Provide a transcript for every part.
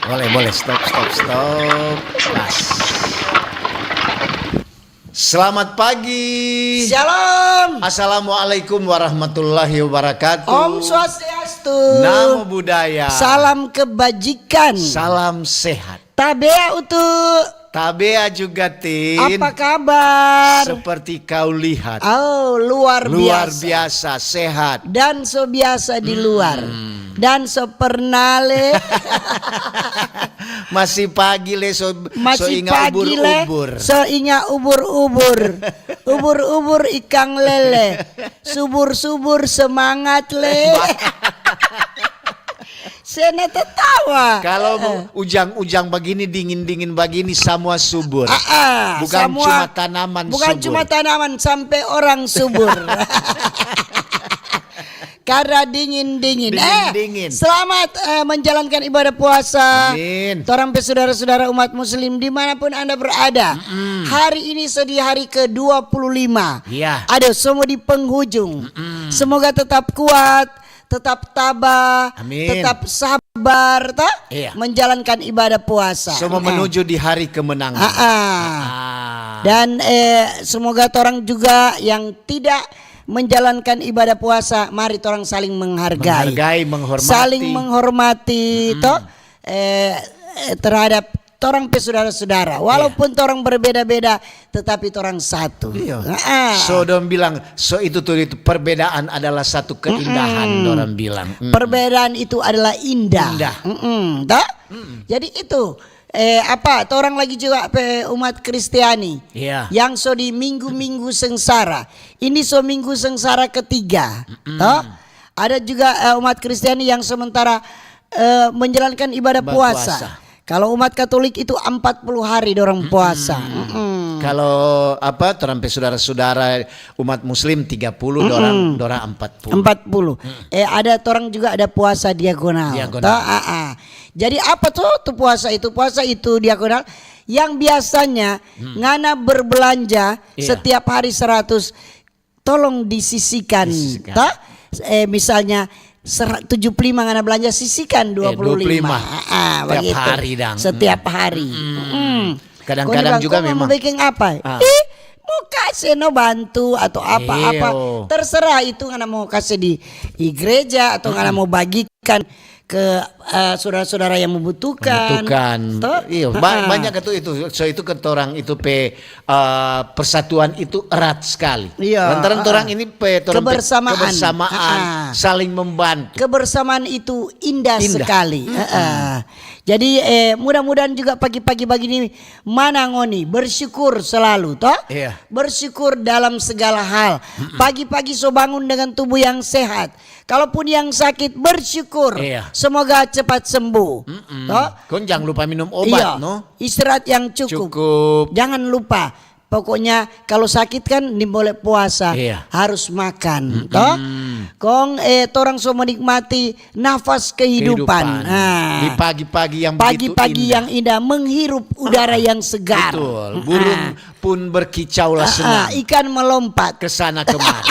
Boleh, stop. Pas. Selamat pagi. Shalom. Assalamualaikum warahmatullahi wabarakatuh. Om Swastiastu. Namo Buddhaya. Salam kebajikan. Salam sehat. Tabea utuh. Tabea juga Tin. Apa kabar? Seperti kau lihat. Oh, luar biasa sehat. Dan so biasa di luar. Dan so pernale. Masih pagi le so Masih ingat pagi le. ubur-ubur. So ingat ubur-ubur. Ubur-ubur ikang lele. Subur-subur semangat le. Saya tertawa. Kalau ujang-ujang begini dingin-dingin begini semua subur. Bukan semua, cuma tanaman bukan subur. cuma tanaman, sampai orang subur. Karena dingin-dingin. Dingin. Selamat menjalankan ibadah puasa. Amin. Torang saudara-saudara umat muslim dimanapun Anda berada. Hari ini sedih hari ke-25. Iya. Ada semua di penghujung. Semoga tetap kuat, tetap tabah, Amin. tetap sabar, Iya. menjalankan ibadah puasa. Semua menuju di hari kemenangan. Dan semoga orang juga yang tidak menjalankan ibadah puasa, mari orang saling menghargai, menghormati. saling menghormati, terhadap orang saudara-saudara. Walaupun orang berbeda-beda, tetapi orang satu. Iya. So dong bilang, itu perbedaan adalah satu keindahan. Orang bilang. Perbedaan itu adalah indah. Jadi itu. Orang lagi juga umat Kristiani. Iya. Yang so di minggu-minggu sengsara. Ini so minggu sengsara ketiga. Ada juga umat Kristiani yang sementara menjalankan ibadah puasa. Kalau umat Katolik itu 40 hari dorang puasa. Kalau orang saudara-saudara umat Muslim 30, dorang 40. 40. Ada orang juga ada puasa diagonal. Jadi apa tuh puasa itu? Puasa itu diagonal yang biasanya ngana berbelanja setiap hari 100, tolong disisihkan. Misalnya 75 ngana belanja, sisihkan 25. Setiap hari dang. Setiap hari. Kadang-kadang juga memang. Mau bikin apa? Mau kasih bantu atau apa-apa. Terserah itu ngana mau kasih di gereja atau ngana mau bagikan ke saudara-saudara yang membutuhkan. Iya, banyak itu. So itu orang itu persatuan itu erat sekali. Iya. Lantaran orang ini kebersamaan, saling membantu. Kebersamaan itu indah. Sekali. Jadi mudah-mudahan juga pagi-pagi begini mana ngoni bersyukur selalu Iya. Bersyukur dalam segala hal. Pagi-pagi so bangun dengan tubuh yang sehat. Kalaupun yang sakit bersyukur. Iya. Semoga cepat sembuh. Kon jangan lupa minum obat, Istirahat yang cukup. Jangan lupa. Pokoknya kalau sakit kan boleh puasa, harus makan. Kong orang so menikmati nafas kehidupan. Di pagi-pagi yang yang indah, menghirup udara yang segar. Betul. Burung pun berkicaulah senang. Ikan melompat ke sana kemari.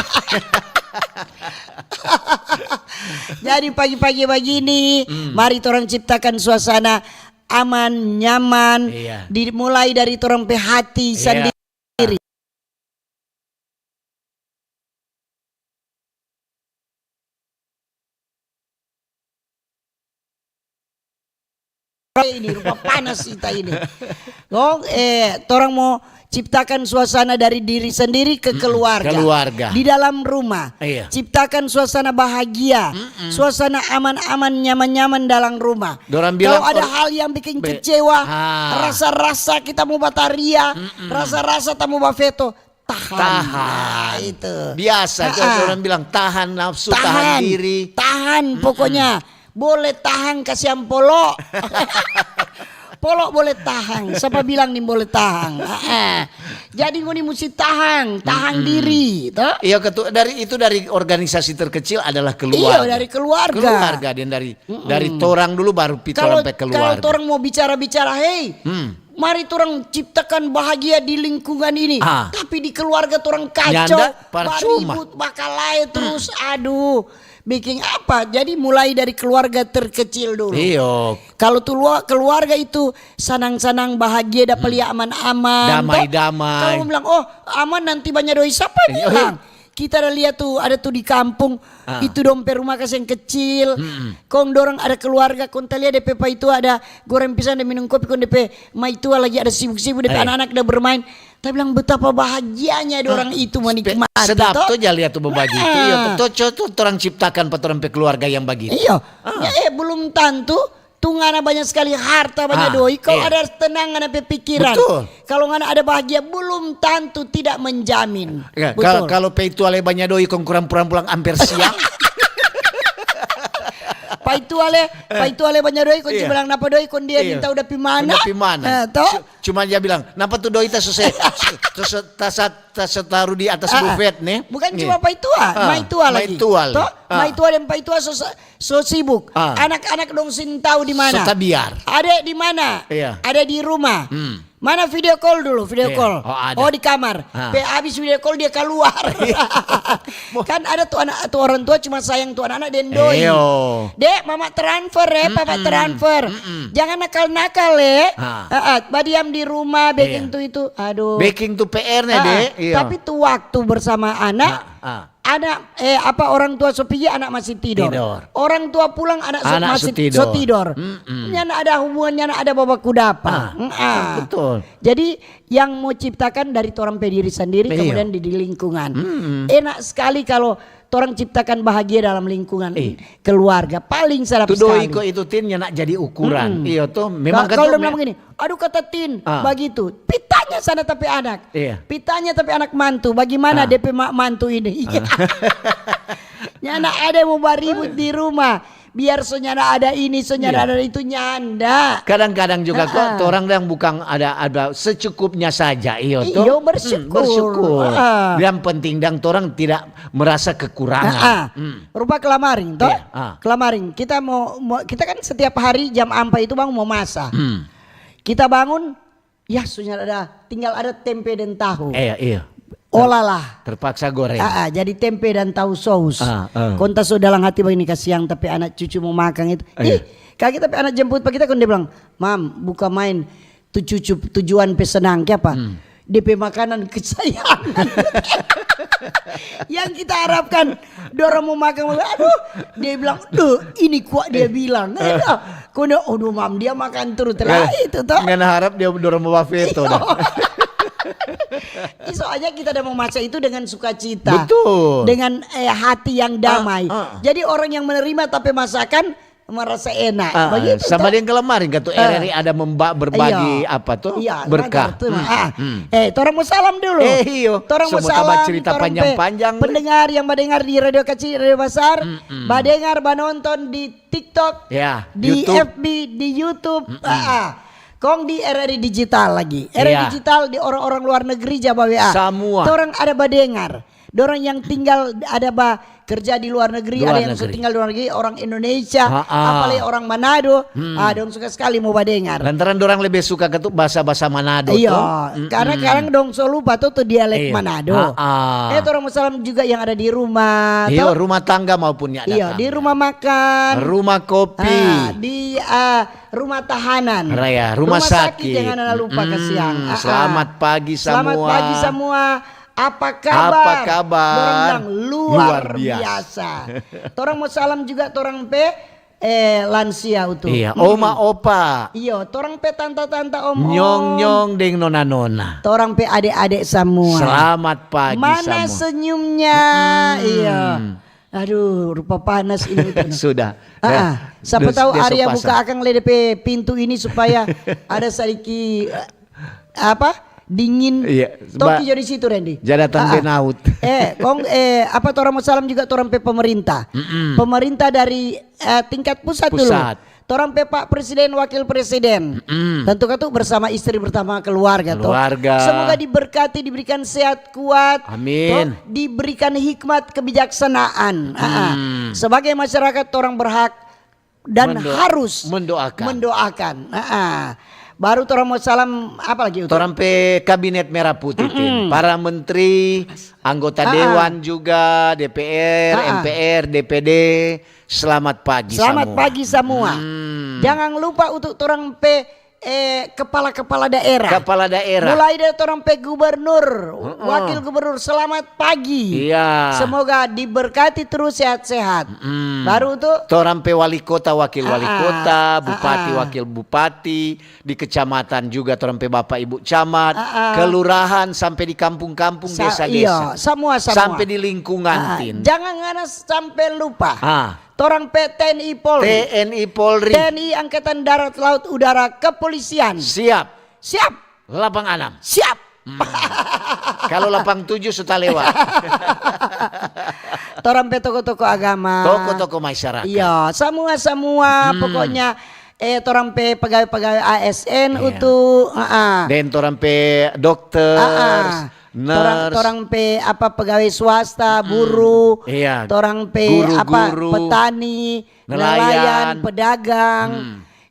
Jadi pagi-pagi begini, mari orang ciptakan suasana aman, nyaman. Dimulai dari orang hati sendiri. Ini rupa panas kita ini. Orang mau ciptakan suasana dari diri sendiri ke keluarga. Di dalam rumah. Ciptakan suasana bahagia. Suasana aman-aman, nyaman-nyaman dalam rumah. Kalau ada hal yang bikin kecewa, rasa-rasa kita mau bataria, rasa-rasa kita mau baveto, tahan. Itu. Biasa orang bilang tahan nafsu, tahan diri. Tahan pokoknya. Boleh tahan kasih polok. Polok boleh tahan. Siapa bilang nih boleh tahan? Jadi ngoni mesti tahan diri. Iya, dari organisasi terkecil adalah keluarga. Iya, dari keluarga. Keluarga dan dari torang dulu baru sampai keluarga. Kalau orang mau bicara-bicara, mari orang ciptakan bahagia di lingkungan ini. Tapi di keluarga orang kacau, Nyanda, baribut, bakalai terus, aduh. Bikin apa? Jadi mulai dari keluarga terkecil dulu. Iya. Kalau tuh keluarga itu sanang-sanang bahagia dapat aman-aman. Damai-damai. Kalau bilang, oh aman nanti banyak doi. Siapa bilang? Kita ada lihat tuh, ada tuh di kampung itu dompet rumah kasih yang kecil. Kong dorang ada keluarga, kong lihat DP itu ada goreng pisang dan minum kopi, kong DP mai tua lagi ada sibuk-sibuk, DP anak-anak udah bermain. Kita bilang betapa bahagianya dorang itu menikmati. Sedap tuh aja lihat tuh berbagi itu. Iya, tuh orang ciptakan orang keluarga yang begitu. Iya. Belum tentu. Tuh ngana banyak sekali harta, banyak doi. Kalau ada tenang ngana pikiran. Betul. Kalau ngana ada bahagia, belum tentu tidak menjamin. Ya, kalau pe itu ale banyak doi kurang pulang hampir siang. Pak itu ale banyak doi, kon bilang napa doi, kon dia minta udah pi mana? Udah pi mana? Cuma dia bilang, napa tuh doi tas taruh di atas buffet nih. Bukan cuma Pak Itua, Mai Tua lagi. Mai Tua dan Pak Itua so sibuk. Anak-anak dong sin tahu di mana. So biar. Ada di mana? Ada di rumah. Mana video call dulu, video call. Oh di kamar. Habis video call dia keluar. Kan ada tuh anak tuh orang tua cuma sayang tuh anak-anak dan doi. Dek, mama transfer papa transfer. Jangan nakal-nakal badiam di rumah baking tuh itu. Aduh. Baking tuh PR-nya, Dek. Tapi tuh waktu bersama anak anak orang tua Sopi anak masih tidur. Orang tua pulang anak masih tidur. Nyana ada hubungannya, ada babak kudapa. Betul. Jadi yang mau ciptakan dari orang diri sendiri kemudian di lingkungan. Enak sekali kalau orang ciptakan bahagia dalam lingkungan keluarga, paling sedap sekali. Tudoi itu tin nak jadi ukuran. Iya tuh memang kalau udah bilang begini, aduh kata tin begitu. Pitanya sana tapi anak. Pitanya tapi anak mantu. Bagaimana DP mak mantu ini? Nyana ada yang mau baribut di rumah. Biar sonya ada ini, sonya ada itu nyanda. Kadang-kadang juga kok orang yang bukan ada secukupnya saja. Iyo bersyukur. Yang penting dan orang tidak merasa kekurangan. Rupa kelamaring toh. Kelamaring. Kita kan setiap hari jam 4 itu bangun mau masak. Kita bangun, ya sonya ada, tinggal ada tempe dan tahu. Iya. Olalah. Terpaksa goreng. Jadi tempe dan tahu saus. Konta so dalam hati begini kasihan tapi anak cucu mau makan itu. Kaki tapi anak jemput pak kita kon dia bilang, "Mam, buka main tu cucu tujuan pesenang ke apa?" DP makanan kesayangan. Yang kita harapkan dorong mau makan, aduh dia bilang, ini kuat dia bilang. Kono, mam dia makan terus itu toh. Nggak harap dia dorong mau veto dah. Soalnya kita udah mau masak itu dengan sukacita, betul, dengan hati yang damai. Jadi orang yang menerima tapi masakan merasa enak. Begitu, sama yang kemarin kata RRI ada berbagi apa tuh berkah. Torang mau salam dulu. Torang mau salam. Cerita panjang-panjang. Pendengar yang mendengar di radio kecil, radio besar, mendengar, menonton di TikTok, di YouTube. FB, di YouTube. Kong di RRI digital lagi. RRI digital di orang-orang luar negeri Jawa WA. Semua. Orang ada badengar. Dorang yang tinggal ada kerja di luar negeri, ada yang tinggal di luar negeri, orang Indonesia, apalagi orang Manado. Dong suka sekali mau badengar. Lantaran dorang lebih suka ketuk bahasa-bahasa Manado. Iya, karena sekarang dong so lupa tuh dialek Manado. Orang Muslim juga yang ada di rumah. Iya, rumah tangga maupun ya. Iya, di rumah makan, rumah kopi, di rumah tahanan, rumah sakit. Jangan lupa kasihan. Selamat pagi semua. Selamat pagi semua. Apa kabar? Orang luar biasa. Torang mau salam juga torang lansia itu. Iya, oma opa. Iya, torang tanta-tanta om. Nyong deng nona. Torang adik-adik semua. Selamat pagi Mana semua. Mana senyumnya? Iya. Aduh, rupa panas ini. Sudah. Siapa tahu Arya buka akan LDP pintu ini supaya ada sedikit dingin. Toki jadi situ Randy. Jadatan benaut. Torang mau salam juga torang pemerintah. Pemerintah dari tingkat pusat dulu. Torang Pak Presiden, Wakil Presiden. Tentu kan tuh bersama istri, bersama keluarga. Semoga diberkati, diberikan sehat kuat. Amin. Diberikan hikmat kebijaksanaan. Sebagai masyarakat torang berhak dan harus mendoakan. Baru torang mau salam apa lagi? Torang pe kabinet merah putih, para menteri, anggota dewan juga, DPR, MPR, DPD. Selamat pagi Selamat semua. pagi semua. Jangan lupa untuk torang pe kepala-kepala daerah. Kepala daerah. Mulai dari torang pe gubernur, wakil gubernur, selamat pagi. Iya. Semoga diberkati terus sehat-sehat. Baru tuh torang pe wali kota, wakil wali kota, bupati, wakil bupati, di kecamatan juga torang pe bapak ibu camat, kelurahan sampai di kampung-kampung, desa-desa. Iya, semua. Sampai di lingkungan tin. Jangan ngana sampai lupa. Torang pe TNI Polri. TNI Polri. TNI Angkatan Darat Laut Udara Kepolisian. Siap. Lapang 6. Siap. Kalau lapang 7 sudah lewat. Torang pe toko-toko agama. Toko-toko masyarakat. Iya, semua pokoknya torang pe pegawai-pegawai ASN untuk dan torang pe dokter, nurse, torang pe pegawai swasta, buruh, torang pe guru, petani, nelayan, pedagang.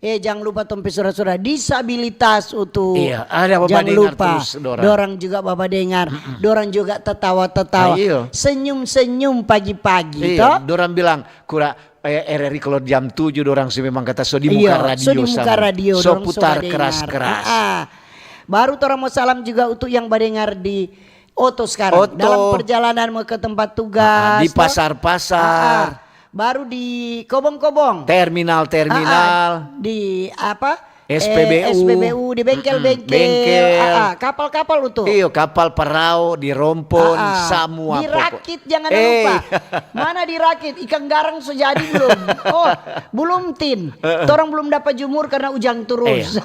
Jangan lupa tompe saudara-saudara disabilitas untuk. Iya, ada Bapak jangan dengar lupa. terus Dorang juga Bapak dengar. Dorang juga tertawa-tertawa. Senyum-senyum pagi-pagi. Iya, dorang bilang RRI kalau jam 7 dorang sih memang kata so di muka radio. So di muka radio. So putar keras-keras. Baru torang mau salam juga untuk yang badengar di Oto sekarang. Dalam perjalanan mau ke tempat tugas. Di pasar-pasar. Baru di kobong-kobong. Terminal. Di SPBU. Di bengkel. Kapal-kapal itu. Iya, kapal perahu di Rompon, semua. Dirakit jangan lupa. Mana dirakit? Ikan garang sudah jadi belum? Belum tin. Torang belum dapat jemur karena hujan terus.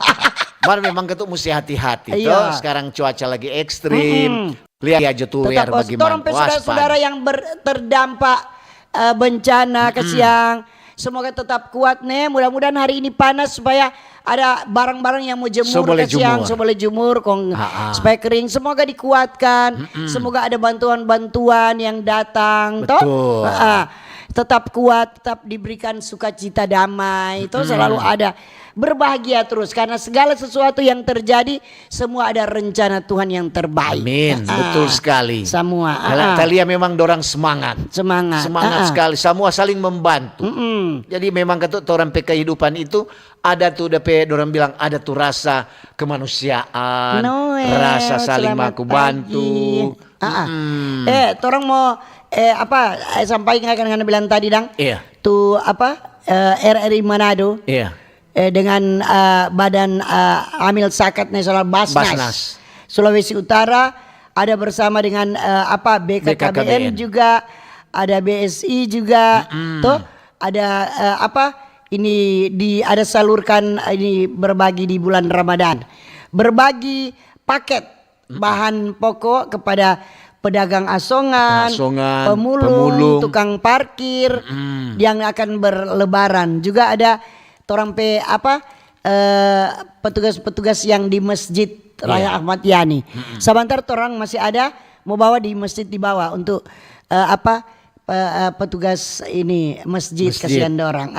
Baru memang ketuk mesti hati-hati. Sekarang cuaca lagi ekstrim. Lihat aja tuh biar bagaimana. Torang saudara-saudara yang terdampak bencana kesiang, semoga tetap kuat nih. Mudah-mudahan hari ini panas supaya ada barang-barang yang mau jemur kesiang, boleh jemur supaya kering. Semoga dikuatkan. Semoga ada bantuan-bantuan yang datang. Betul. Tetap kuat, tetap diberikan sukacita damai. Itu selalu ada. Berbahagia terus karena segala sesuatu yang terjadi semua ada rencana Tuhan yang terbaik. Amin. Betul sekali. Semua. Kalian memang dorang semangat sekali. Semua saling membantu. Jadi memang ketuk orang pe kehidupan itu ada tuh dorang bilang ada tuh rasa kemanusiaan, rasa saling baku bantu. Torang mau sampaikan akan bilang tadi dang. Iya. Tuh RRI Manado. Iya. Dengan Badan Amil Zakat Nasional Basnas Sulawesi Utara ada bersama dengan BKKBN juga, ada BSI juga, tuh ada ada salurkan ini berbagi di bulan Ramadan, berbagi paket bahan pokok kepada pedagang asongan, pemulung, tukang parkir yang akan berlebaran. Juga ada torang pe petugas-petugas yang di Masjid Raya Ahmad Yani. Sebentar torang masih ada mau bawa di masjid di bawah untuk petugas ini masjid. Kasihan dorang.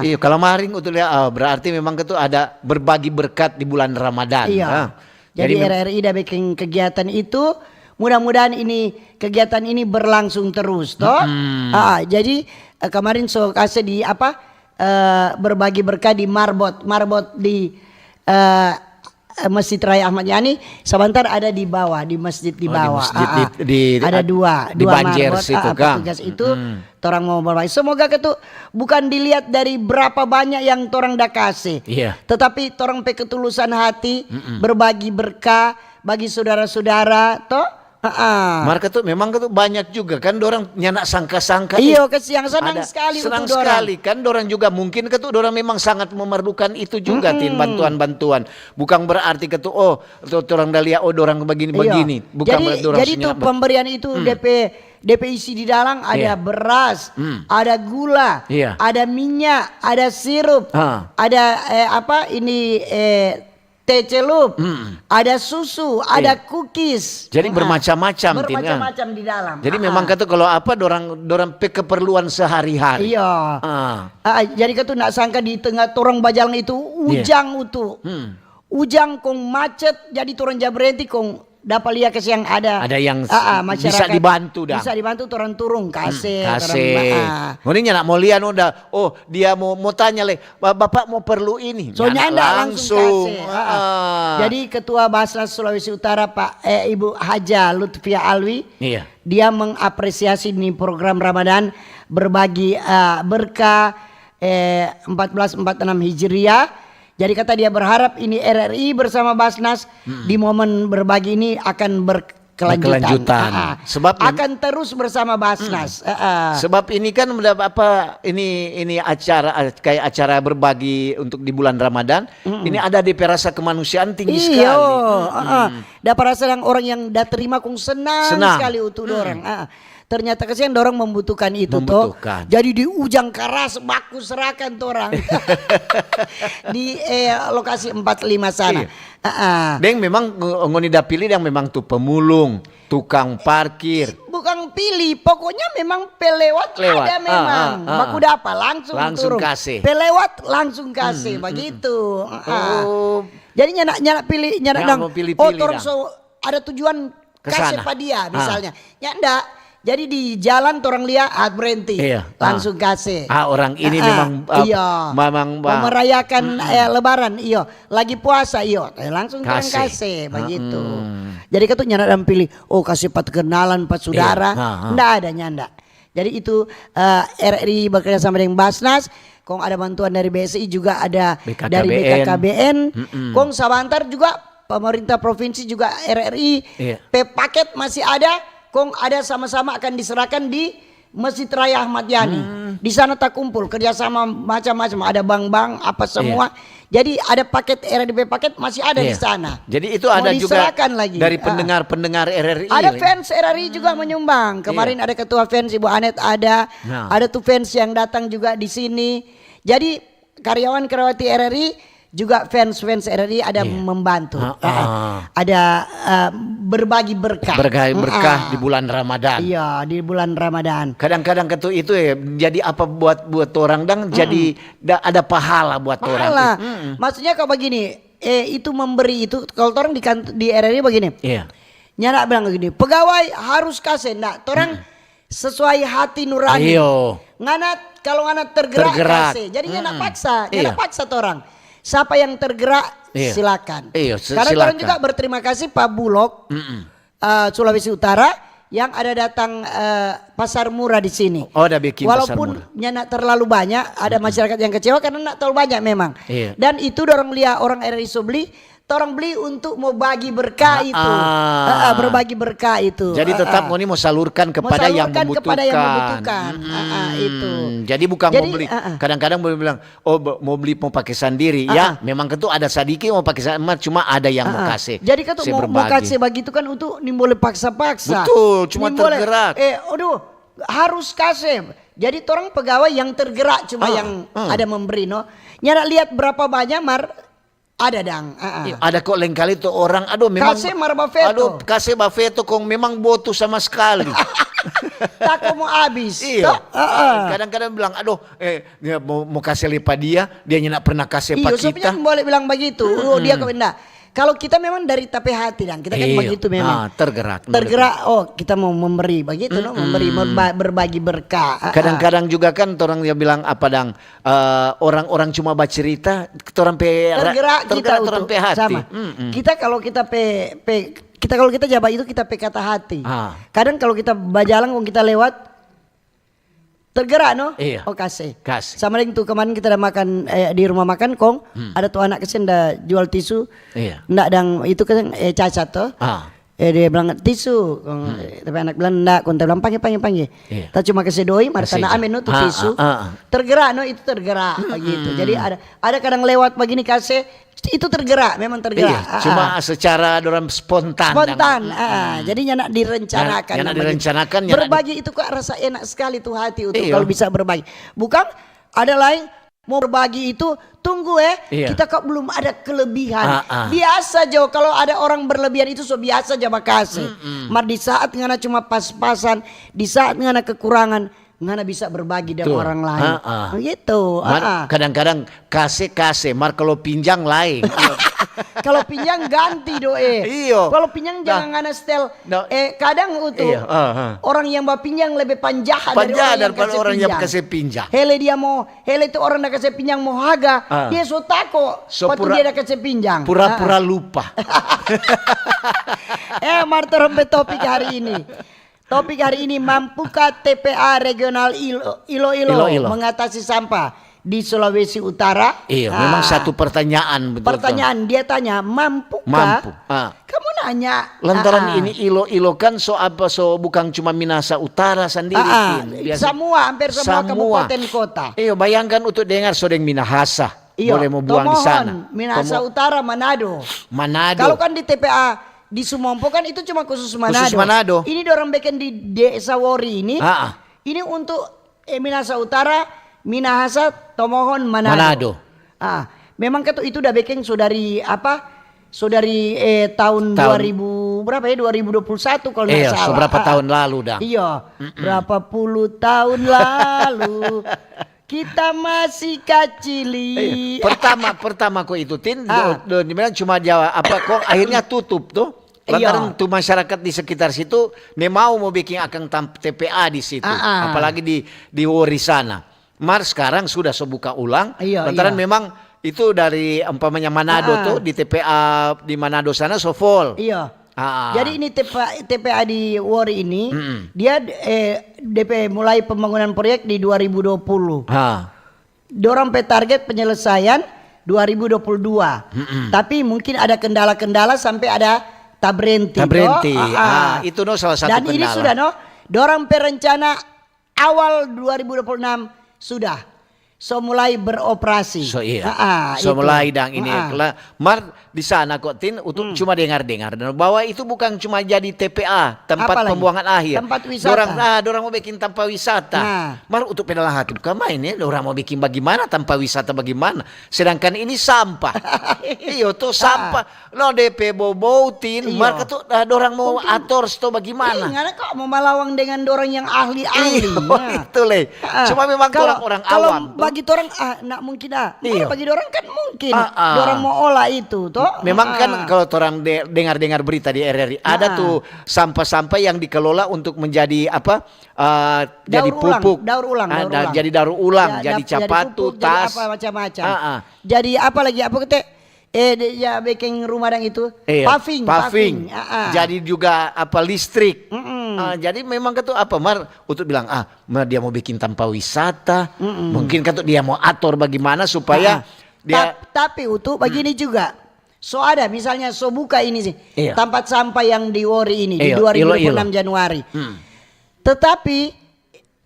Iya, kalau maring untuk lihat berarti memang itu ada berbagi berkat di bulan Ramadan. Iya. Jadi RRI dah bikin kegiatan itu. Mudah-mudahan kegiatan ini berlangsung terus, toh. Jadi kemarin so kasih di berbagi berkah di Marbot di Masjid Raya Ahmad Yani. Sebentar ada di bawah, di masjid di bawah. Ada dua Banjir Marbot, situ kan. Petugas itu torang mau berbagi. Semoga bukan dilihat dari berapa banyak yang torang dah kasih, tetapi torang pe ketulusan hati berbagi berkah bagi saudara-saudara, toh. Marka tuh memang tuh banyak juga kan dorang nyanak sangka-sangka. Iya, senang sekali. Senang sekali kan dorang juga mungkin dorang memang sangat memerlukan itu juga tin bantuan-bantuan. Bukan berarti dorang dah lihat dorang begini-begini. Bukan jadi tuh pemberian itu DP isi di dalam ada beras, ada gula, ada minyak, ada sirup, ada teh celup, ada susu, ada cookies. Jadi bermacam-macam di dalam. Jadi memang kalau dorang keperluan sehari-hari. Iya. Jadi nak sangka di tengah torong bajalang itu ujang ujang kong macet jadi turun berhenti kong dapat lihat kes yang ada yang bisa dibantu dah. Bisa dibantu turun turun kasih. Ngoninya nak mau lihat udah. Oh dia mau tanya bapak mau perlu ini. Soalnya langsung kasih. Jadi Ketua Basnas Sulawesi Utara Pak Ibu Haja Lutfia Alwi, dia mengapresiasi nih program Ramadan berbagi berkah 1446 Hijriah. Jadi kata dia berharap ini RRI bersama Basnas di momen berbagi ini akan berkelanjutan. Sebab akan terus bersama Basnas. Sebab ini kan ini acara kayak acara berbagi untuk di bulan Ramadan. Ini ada DP rasa kemanusiaan tinggi sekali. Dapat rasa orang yang dah terima kong senang sekali untuk orang. Ternyata kesian dorong membutuhkan itu toh. Jadi di ujang keras baku serahkan orang di lokasi 45 sana. Deng memang ngoni dapilih yang memang tuh pemulung, tukang parkir. Bukan pilih, pokoknya memang pelewat ada memang. Baku dapat langsung turun. Kasih. Pelewat langsung kasih begitu. Jadi nyana pilih orang so ada tujuan kasih pada dia misalnya. Nyanda. Jadi di jalan orang lihat berhenti, langsung kasih. Orang ini memang merayakan Lebaran, lagi puasa, langsung kasih begitu. Jadi ketu nyanda dan pilih, kasih pat kenalan, pat saudara, ndak ada nyanda. Jadi itu RRI bekerja sama dengan Basnas. Kong ada bantuan dari BSI juga ada BKKBN. Dari BKKBN. Kong sabantar juga pemerintah provinsi juga RRI. Paket masih ada. Kong ada sama-sama akan diserahkan di Masjid Raya Ahmad Yani. Di sana tak kumpul kerjasama macam-macam. Ada bank-bank apa semua. Jadi ada paket RRI paket masih ada di sana. Jadi itu ada juga lagi. Dari pendengar RRI. Ada fans RRI juga menyumbang. Kemarin ada ketua fans Ibu Anet ada. Ada tuh fans yang datang juga di sini. Jadi karyawan karyawati RRI juga fans RRI ada membantu. Ada berbagi berkah. Berkah di bulan Ramadan. Iya, di bulan Ramadan. Kadang-kadang itu jadi apa buat orang jadi ada pahala buat orang. Maksudnya kalau begini, itu memberi itu kalau orang di RRI begini. Nyana bilang begini, pegawai harus kasih orang sesuai hati nurani. Ngana kalau ngana tergerak kasih. Jadi nyana paksa orang. Siapa yang tergerak silakan. Karena orang juga berterima kasih Pak Bulog Sulawesi Utara yang ada datang pasar murah di sini. Ada bikin walaupun nak terlalu banyak, ada masyarakat yang kecewa karena nak terlalu banyak memang. Dan itu dorong lihat orang RRI Subli, orang beli untuk mau bagi berkah itu, berbagi berkah itu. Jadi tetap mau salurkan kepada yang membutuhkan. Itu. Jadi bukan mau beli. Kadang-kadang mau bilang, mau pakai sendiri. Ya, memang itu ada sedikit mau pakai sendiri, cuma ada yang mau kasih. Jadi kan mau kasih begitu kan untuk boleh paksa-paksa. Betul, cuma tergerak. Harus kasih. Jadi orang pegawai yang tergerak cuma yang ada memberi Nyara lihat berapa banyak ada dang. Ada kok lain kali tuh orang memang kasih Bafeto kong memang botu sama sekali. Tak mau habis. Kadang-kadang bilang mau kasih lipat dia nak pernah kasih pak kita. Boleh bilang begitu. Dia kok enggak. Kalau kita memang dari tapi hati dan kita kan begitu memang. Tergerak. Kita mau memberi begitu memberi berbagi berkah. Kadang-kadang juga kan orang yang bilang orang-orang cuma bercerita orang tergerak kita orang pe hati. Sama. Kita kalau kita jabat itu kita pe kata hati. Kadang kalau kita berjalan kita lewat tergerak kasih. Sama dengan tuh kemarin kita udah makan di rumah makan ada tuh anak kesian dah jual tisu. Ndak dang itu kan cacat tuh. Dia bilang tisu. Tapi anak bilang ndak, kita bilang panggil. Kita cuma kasih doi, martana amin tuh tisu. Tergerak itu tergerak begitu. Jadi ada kadang lewat begini kasih itu tergerak, memang tergerak. Cuma secara dorang spontan. Jadi nak direncanakan. Berbagi itu kok rasa enak sekali tuh hati untuk kalau bisa berbagi. Bukan ada lain mau berbagi itu tunggu kita kok belum ada kelebihan. Biasa aja kalau ada orang berlebihan itu biasa aja makasih. Mar di saat ngana cuma pas-pasan, di saat ngana kekurangan ngana bisa berbagi dengan orang lain. Gitu. Kadang-kadang kase mar kalau pinjang lain. Kalau pinjang ganti doe. Iyo. Kalau pinjang jangan ngana setel. Kadang untuk orang yang pinjang lebih panjang daripada orang yang kasih pinjang. Hele itu orang yang kasih pinjang mau haga, dia so tako. Dia ada kasih pinjang. Pura-pura lupa. Martor topik hari ini. Topik hari ini, mampukah TPA regional Iloilo mengatasi sampah di Sulawesi Utara? Iya, memang satu pertanyaan. Pertanyaan dia tanya, mampukah? Mampu. Kamu nanya. Lantaran ini Iloilo kan bukan cuma Minahasa Utara sendiri. Hampir semua kabupaten kota. Iya, bayangkan untuk dengar sodeng Minahasa. Boleh mau buang di sana. Minahasa Utara, Manado. Kalau kan di TPA di Sumompo kan itu cuma khusus Manado. Ini dorang bikin di Desa Wori ini. Ini untuk Minahasa Utara, Minahasa, Tomohon, Manado. Memang itu udah bikin saudari tahun 2000 berapa ya, 2021 kalau nggak salah. Seberapa tahun lalu dah. Iya, berapa puluh tahun lalu. Kita masih kacili. Pertama kok itu dibilang cuma Jawa kok akhirnya tutup tuh. Lantaran tuh masyarakat di sekitar situ mau bikin akan TPA di situ. Apalagi di Wori sana. Sekarang sudah buka ulang. Lantaran memang itu dari umpamanya Manado tuh di TPA di Manado sana full. Jadi ini TPA di Wori ini dia DP mulai pembangunan proyek di 2020. Dorang target penyelesaian 2022. Tapi mungkin ada kendala-kendala sampai ada tabrenti. Itu salah satu dan kendala. Dan ini sudah dorang perencana awal 2026 sudah. Mulai beroperasi. Mulai dang ini. Di sana kok untuk cuma dengar-dengar dan bahwa itu bukan cuma jadi TPA, tempat pembuangan akhir. Tempat wisata. Dorang mau bikin tanpa wisata. Untuk pedalah hati bukan main ya. Dorang mau bikin bagaimana tanpa wisata bagaimana. Sedangkan ini sampah. Tuh sampah. Lo DP boboutin. Marka tuh dorang mau atur sto bagaimana. Ngana kok mau malawang dengan dorang yang ahli-ahli. Itu leh. Cuma memang orang awam. Bagi orang nak mungkin bagi orang kan mungkin orang mau olah itu toh. Memang kan kalau orang dengar berita di RRI ada tuh sampah-sampah yang dikelola untuk menjadi jadi pupuk, daur ulang. Jadi daur ulang, jadi capatu, tas, jadi apa macam-macam. Jadi apa lagi ya bikin rumah dan itu paving. Jadi juga listrik. Jadi memang untuk bilang dia mau bikin tanpa wisata. Mungkin dia mau atur bagaimana supaya dia. Tapi begini juga. Ada misalnya buka ini sih tempat sampah yang di Wori ini di 2026 Januari. Tetapi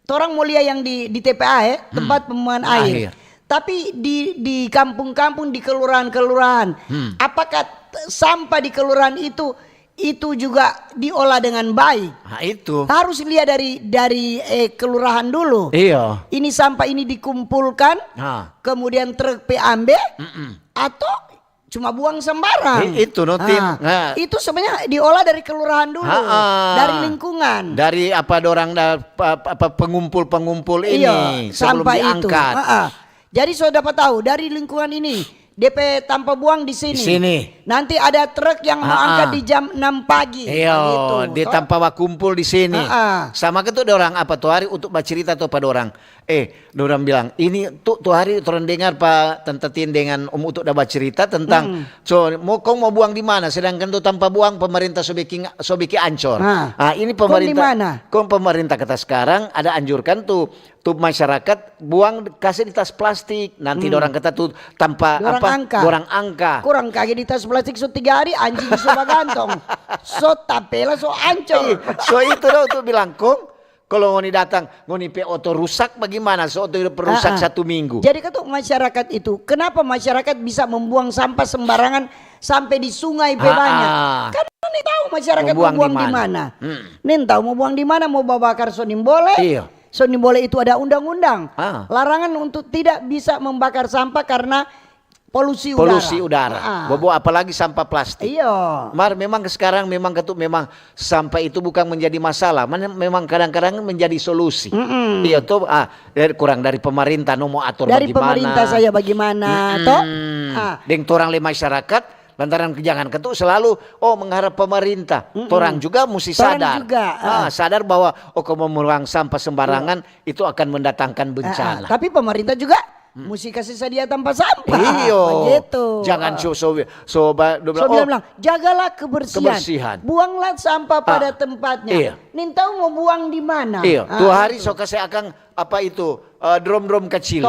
orang mulia yang di TPA tempat pembuangan air. Tapi di kampung-kampung, di kelurahan-kelurahan, apakah sampah di kelurahan itu juga diolah dengan baik? Itu harus lihat dari kelurahan dulu. Ini sampah ini dikumpulkan, kemudian truk ambil, atau cuma buang sembarang. Itu itu sebenarnya diolah dari kelurahan dulu, dari lingkungan, dari dorang pengumpul ini sebelum sampah diangkat. Jadi sudah dapat tahu dari lingkungan ini DP tanpa buang di sini. Nanti ada truk yang mau angkat di jam 6 pagi. Gitu. Dia tanpa kumpul di sini. Sama ke tuh orang tuh hari untuk bercerita tuh pada orang. Dorang bilang ini tuh hari orang dengar Pak Tentetin dengan untuk dapat cerita tentang kau mau buang di mana, sedangkan tuh tanpa buang pemerintah sobiki ancor. Ini pemerintah. Pemerintah kata sekarang ada anjurkan tuh masyarakat buang kasih di tas plastik. Nanti dorang kata tuh tanpa dorang angka. Kurang kaget di tas plastik 3 hari anjing sudah gantong. Tapela ancor. Itu tuh bilang kalau ngoni datang, ngoni oto rusak bagaimana? Oto rusak 1 minggu. Jadi masyarakat itu, kenapa masyarakat bisa membuang sampah sembarangan sampai di sungai banyak? Karena nih tahu masyarakat mau buang di mana. Nih tahu mau buang di mana, mau bakar sonim boleh. Sonim boleh itu ada undang-undang. Larangan untuk tidak bisa membakar sampah karena polusi udara. Bobo apalagi sampah plastik. Iya. Mar memang sekarang memang sampah itu bukan menjadi masalah, memang kadang-kadang menjadi solusi. Iya tuh kurang dari pemerintah mau atur dari bagaimana. Pemerintah saya bagaimana toh? Deng torang le masyarakat lantaran jangan ketuk selalu mengharap pemerintah. Torang juga mesti sadar. Sadar bahwa kalau membuang sampah sembarangan itu akan mendatangkan bencana. Tapi pemerintah juga mesti kasih sedia tempat sampah. Iyo. Begitu. Jangan bilang jagalah kebersihan. Buanglah sampah pada tempatnya. Iya. Nin tahu mau buang di mana? Iya. Tuh hari so kasih akan drum kecil.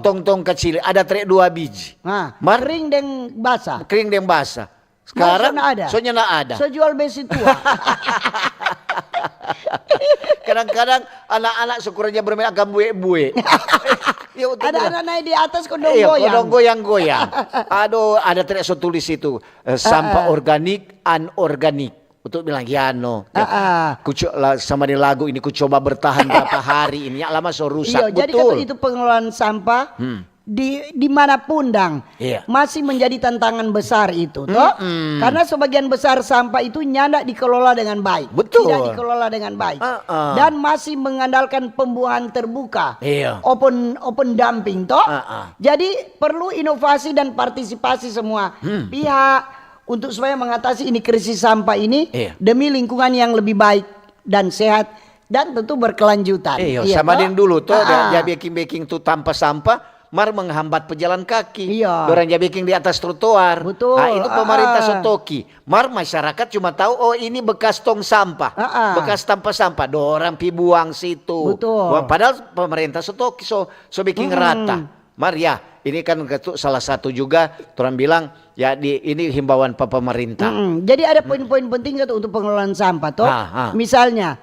Tong kecil ada 2 biji. Kering dan basah. Sekarang soalnya ada. So jual besi tua. Kadang-kadang anak-anak syukurnya bermain akan bue-bue. Ada anak naik di atas kodong goyang. Aduh, ada so tulis itu sampah organik, anorganik. Untuk bilang sama di lagu ini ku coba bertahan berapa hari ini lama so rusak. Jadi itu pengelolaan sampah dimanapun masih menjadi tantangan besar itu toh. Karena sebagian besar sampah itu nyandak dikelola dengan baik. Tidak dikelola dengan baik. Dan masih mengandalkan pembuangan terbuka. Open dumping toh. Jadi perlu inovasi dan partisipasi semua pihak untuk supaya mengatasi ini krisis sampah ini demi lingkungan yang lebih baik dan sehat dan tentu berkelanjutan. Sama dengan dulu tuh baking tuh tanpa sampah mar menghambat pejalan kaki. Dorang baking di atas trotoar. Betul. Itu pemerintah sotoki. Mar masyarakat cuma tahu ini bekas tong sampah. Bekas tanpa sampah. Dorang buang situ. Betul. Padahal pemerintah sotoki so baking rata. Mar ini kan salah satu juga orang bilang ini himbauan pemerintah. Jadi ada poin-poin penting untuk pengelolaan sampah toh. Misalnya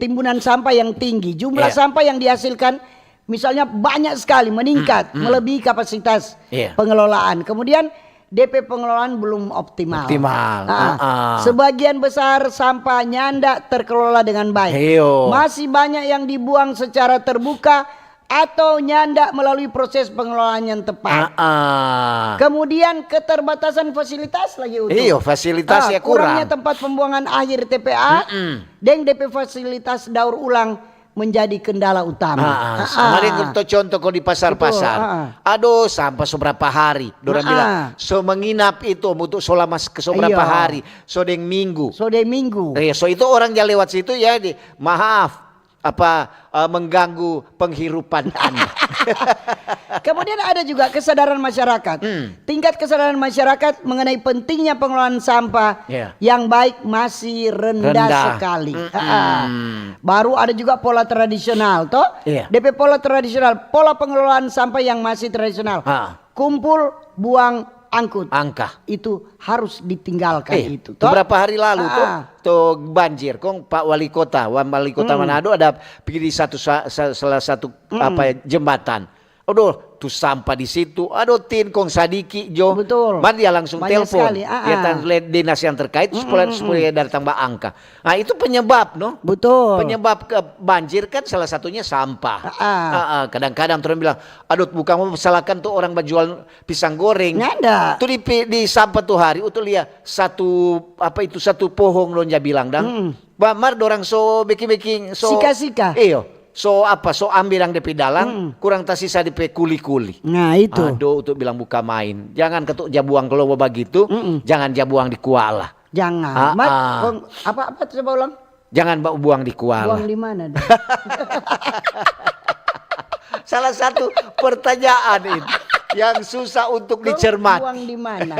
timbunan sampah yang tinggi, jumlah sampah yang dihasilkan misalnya banyak sekali meningkat melebihi kapasitas pengelolaan. Kemudian DP pengelolaan belum optimal. Sebagian besar sampah nyandak terkelola dengan baik. Masih banyak yang dibuang secara terbuka atau nyandak melalui proses pengelolaan yang tepat. Kemudian keterbatasan fasilitas lagi fasilitasnya kurang. Kurangnya tempat pembuangan akhir TPA dan DP fasilitas daur ulang menjadi kendala utama. Kemarin contoh kalau di pasar-pasar. Aduh, sampai seberapa hari. Dorang bilang, menginap itu untuk selama seberapa hari. Sodeng minggu. So itu orang yang lewat situ maaf. Mengganggu penghirupan Anda. Kemudian ada juga kesadaran masyarakat. Tingkat kesadaran masyarakat mengenai pentingnya pengelolaan sampah yang baik masih rendah sekali. Baru ada juga pola tradisional toh. DP pola tradisional, pola pengelolaan sampah yang masih tradisional. Kumpul, buang, angkut. Itu harus ditinggalkan itu. Beberapa hari lalu tuh banjir. Pak Wali Kota Manado ada pergi di salah satu jembatan. Aduh, tuh sampah di situ. Aduh, Kong Sadiki Jo. Betul. Dia langsung telepon. Dinas yang terkait supaya datang angka. Nah, itu penyebab Betul. Penyebab banjir kan salah satunya sampah. Kadang-kadang orang bilang, aduh bukan mau salahkan tuh orang berjual pisang goreng. Nggak. Tuh di sampah tuh hari itu lihat satu pohong lonja bilang Mar dorang so baking sika-sika. So ambil yang DP dalang kurang tak sisa DP kuli-kuli. Nah itu. Aduh untuk bilang buka main. Jangan ketuk jabuang kalau begitu. Jangan jabuang di kuala. Jangan. Apa coba ulang? Jangan buang di kuala. Buang di mana? Salah satu pertanyaan itu yang susah untuk dicermati. Buang di mana?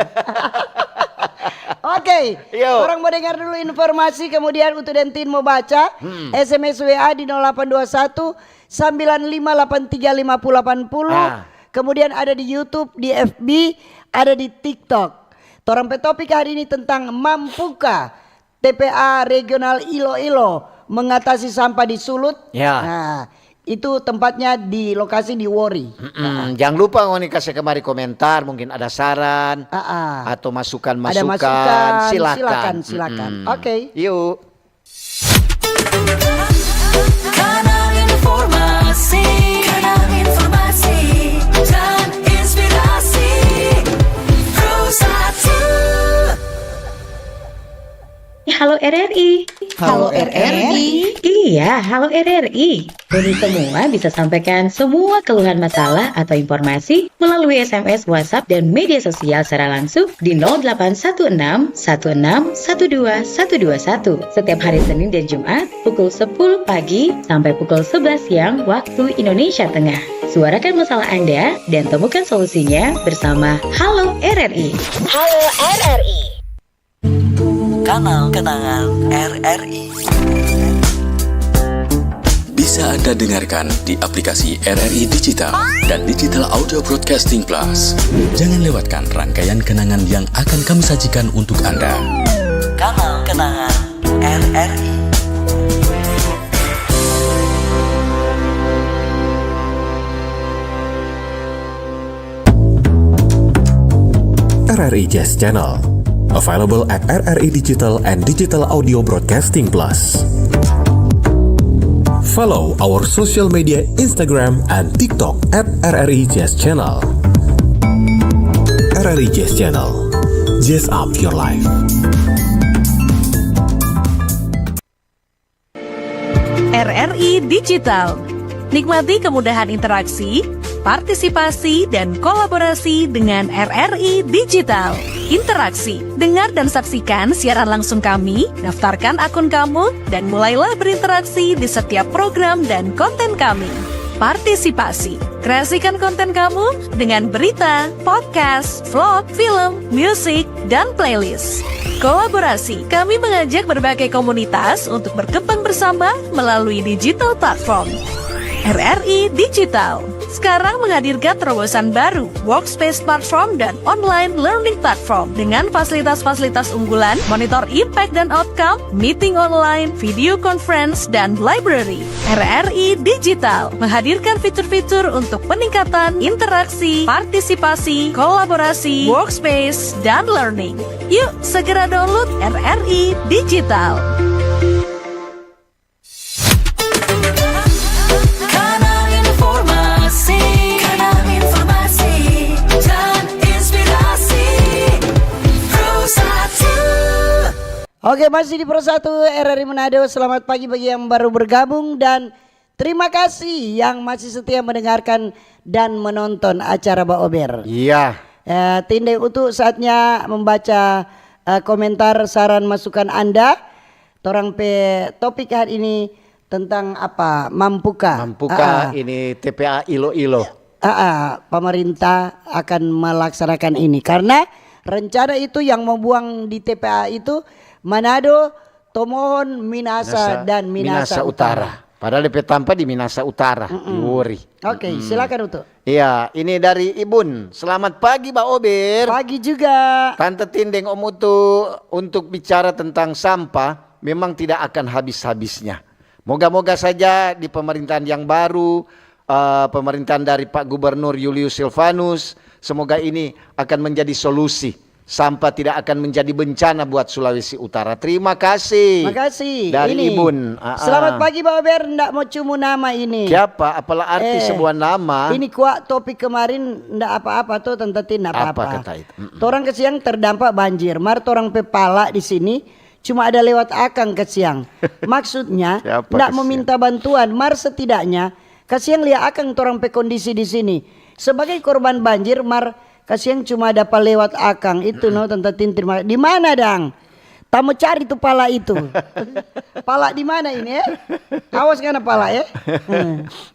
Oke, orang mau dengar dulu informasi, kemudian untuk Dentin mau baca SMS WA di 0821 95835080. Kemudian ada di YouTube, di FB, ada di TikTok. Torang topik hari ini tentang mampukah TPA Regional Iloilo mengatasi sampah di Sulut? Nah, itu tempatnya di lokasi di Wori. Jangan lupa ngoni kasih kemari komentar, mungkin ada saran atau masukan-masukan. Silakan. Oke. Yuk. Kanal informasi dan inspirasi. Halo RRI. Halo RRI. Iya, halo RRI. Kami semua bisa sampaikan semua keluhan masalah atau informasi melalui SMS, WhatsApp, dan media sosial secara langsung di 0816 16 12 121 setiap hari Senin dan Jumat pukul 10 pagi sampai pukul 11 siang waktu Indonesia Tengah. Suarakan masalah Anda dan temukan solusinya bersama Halo RRI. Halo RRI. Kanal Kenangan RRI. Bisa Anda dengarkan di aplikasi RRI Digital dan Digital Audio Broadcasting Plus. Jangan lewatkan rangkaian kenangan yang akan kami sajikan untuk Anda. Kanal Kenangan RRI. RRI Jazz Channel, available at RRI Digital and Digital Audio Broadcasting Plus. Follow our social media Instagram and TikTok at RRI Jazz Channel. RRI Jazz Channel, jazz up your life. RRI Digital. Nikmati kemudahan interaksi, partisipasi, dan kolaborasi dengan RRI Digital. Interaksi, dengar dan saksikan siaran langsung kami, daftarkan akun kamu, dan mulailah berinteraksi di setiap program dan konten kami. Partisipasi, kreasikan konten kamu dengan berita, podcast, vlog, film, musik, dan playlist. Kolaborasi, kami mengajak berbagai komunitas untuk berkembang bersama melalui digital platform. RRI Digital sekarang menghadirkan terobosan baru, workspace platform dan online learning platform dengan fasilitas-fasilitas unggulan, monitor impact dan outcome, meeting online, video conference, dan library. RRI Digital menghadirkan fitur-fitur untuk peningkatan interaksi, partisipasi, kolaborasi, workspace, dan learning. Yuk, segera download RRI Digital. Oke, masih di Pro 1 RRI Manado. Selamat pagi bagi yang baru bergabung dan terima kasih yang masih setia mendengarkan dan menonton acara Mbak Ober. Iya. Tindai Utu saatnya membaca komentar, saran, masukan Anda. Torang pe topik hari ini tentang apa? Mampukah? Ini TPA Ilo-Ilo. Pemerintah akan melaksanakan ini karena rencana itu yang membuang di TPA itu Manado, Tomohon, Minasa dan Minasa Utara. Padahal DP tanpa di Minasa Utara, di Wuri. Oke, silakan Utu. Iya, ini dari Ibun. Selamat pagi, Mbak Ober. Pagi juga. Tante Tindeng Om Utu untuk bicara tentang sampah memang tidak akan habis-habisnya. Moga-moga saja di pemerintahan yang baru, pemerintahan dari Pak Gubernur Julius Silvanus, semoga ini akan menjadi solusi. Sampah tidak akan menjadi bencana buat Sulawesi Utara. Terima kasih. Terima kasih. Dari ini. Ibun. Selamat pagi Mbak Ober. Nggak mau cuma nama ini. Siapa? Apalah arti sebuah nama? Ini kuat topik kemarin ndak apa-apa tuh Tante Tin, ndak apa-apa. Apa kata itu? Torang ke siang terdampak banjir. Mar torang pepala di sini cuma ada lewat akang ke siang. Maksudnya ndak meminta bantuan. Mar setidaknya ke siang lihat akang torang pe kondisi di sini. Sebagai korban banjir Mar kasihan cuma dapat lewat akang itu no Tante Tin, terima kasih. Di mana dang? Tamu cari tuh pala itu. Pala di mana ini ya? Awas karena pala ya.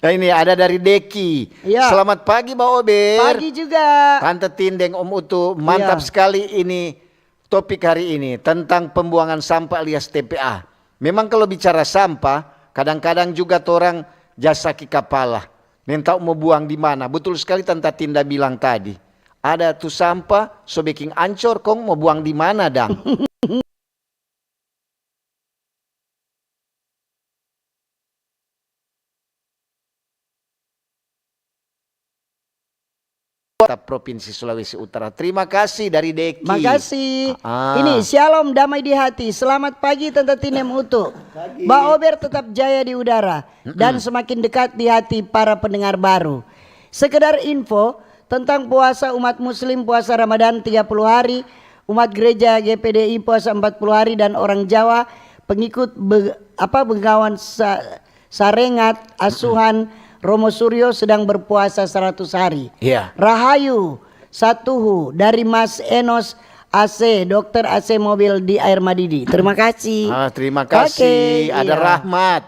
Nah ini ada dari Deki. Ya. Selamat pagi Mbak Ober. Pagi juga. Tante Tindeng Om Utu, mantap sekali ini topik hari ini tentang pembuangan sampah alias TPA. Memang kalau bicara sampah, kadang-kadang juga orang jasa kepala. Minta mau buang di mana? Betul sekali Tante Tinda bilang tadi. Ada tuh sampah, sobeking ancor, kong mau buang di mana dang? Provinsi Sulawesi Utara. Terima kasih dari Deki. Makasih. Ini shalom damai di hati. Selamat pagi Tante Tinem Utu. Mbak Ober tetap jaya di udara dan semakin dekat di hati para pendengar baru. Sekedar info tentang puasa umat muslim, puasa Ramadan 30 hari umat gereja GPDI puasa 40 hari dan orang Jawa pengikut Bengawan Sarengat asuhan Romo Suryo sedang berpuasa 100 hari. Iya. Rahayu Satuhu dari Mas Enos AC, dokter AC mobil di Air Madidi. Terima kasih. Terima kasih. Ada iya. Rahmat.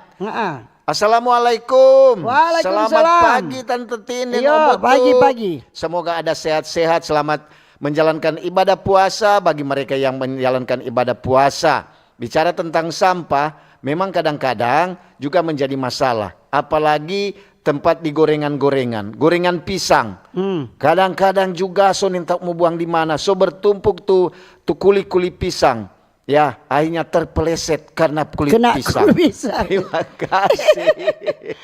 Assalamualaikum. Waalaikumsalam. Selamat pagi Tante Tin dan Om Utu. Pagi-pagi. Semoga ada sehat-sehat, selamat menjalankan ibadah puasa bagi mereka yang menjalankan ibadah puasa. Bicara tentang sampah, memang kadang-kadang juga menjadi masalah. Apalagi tempat di gorengan pisang. Kadang-kadang juga so nintak mau buang di mana, so bertumpuk tuh kuli-kuli pisang. Ya, akhirnya terpeleset karena kulit pisang. Terima kasih.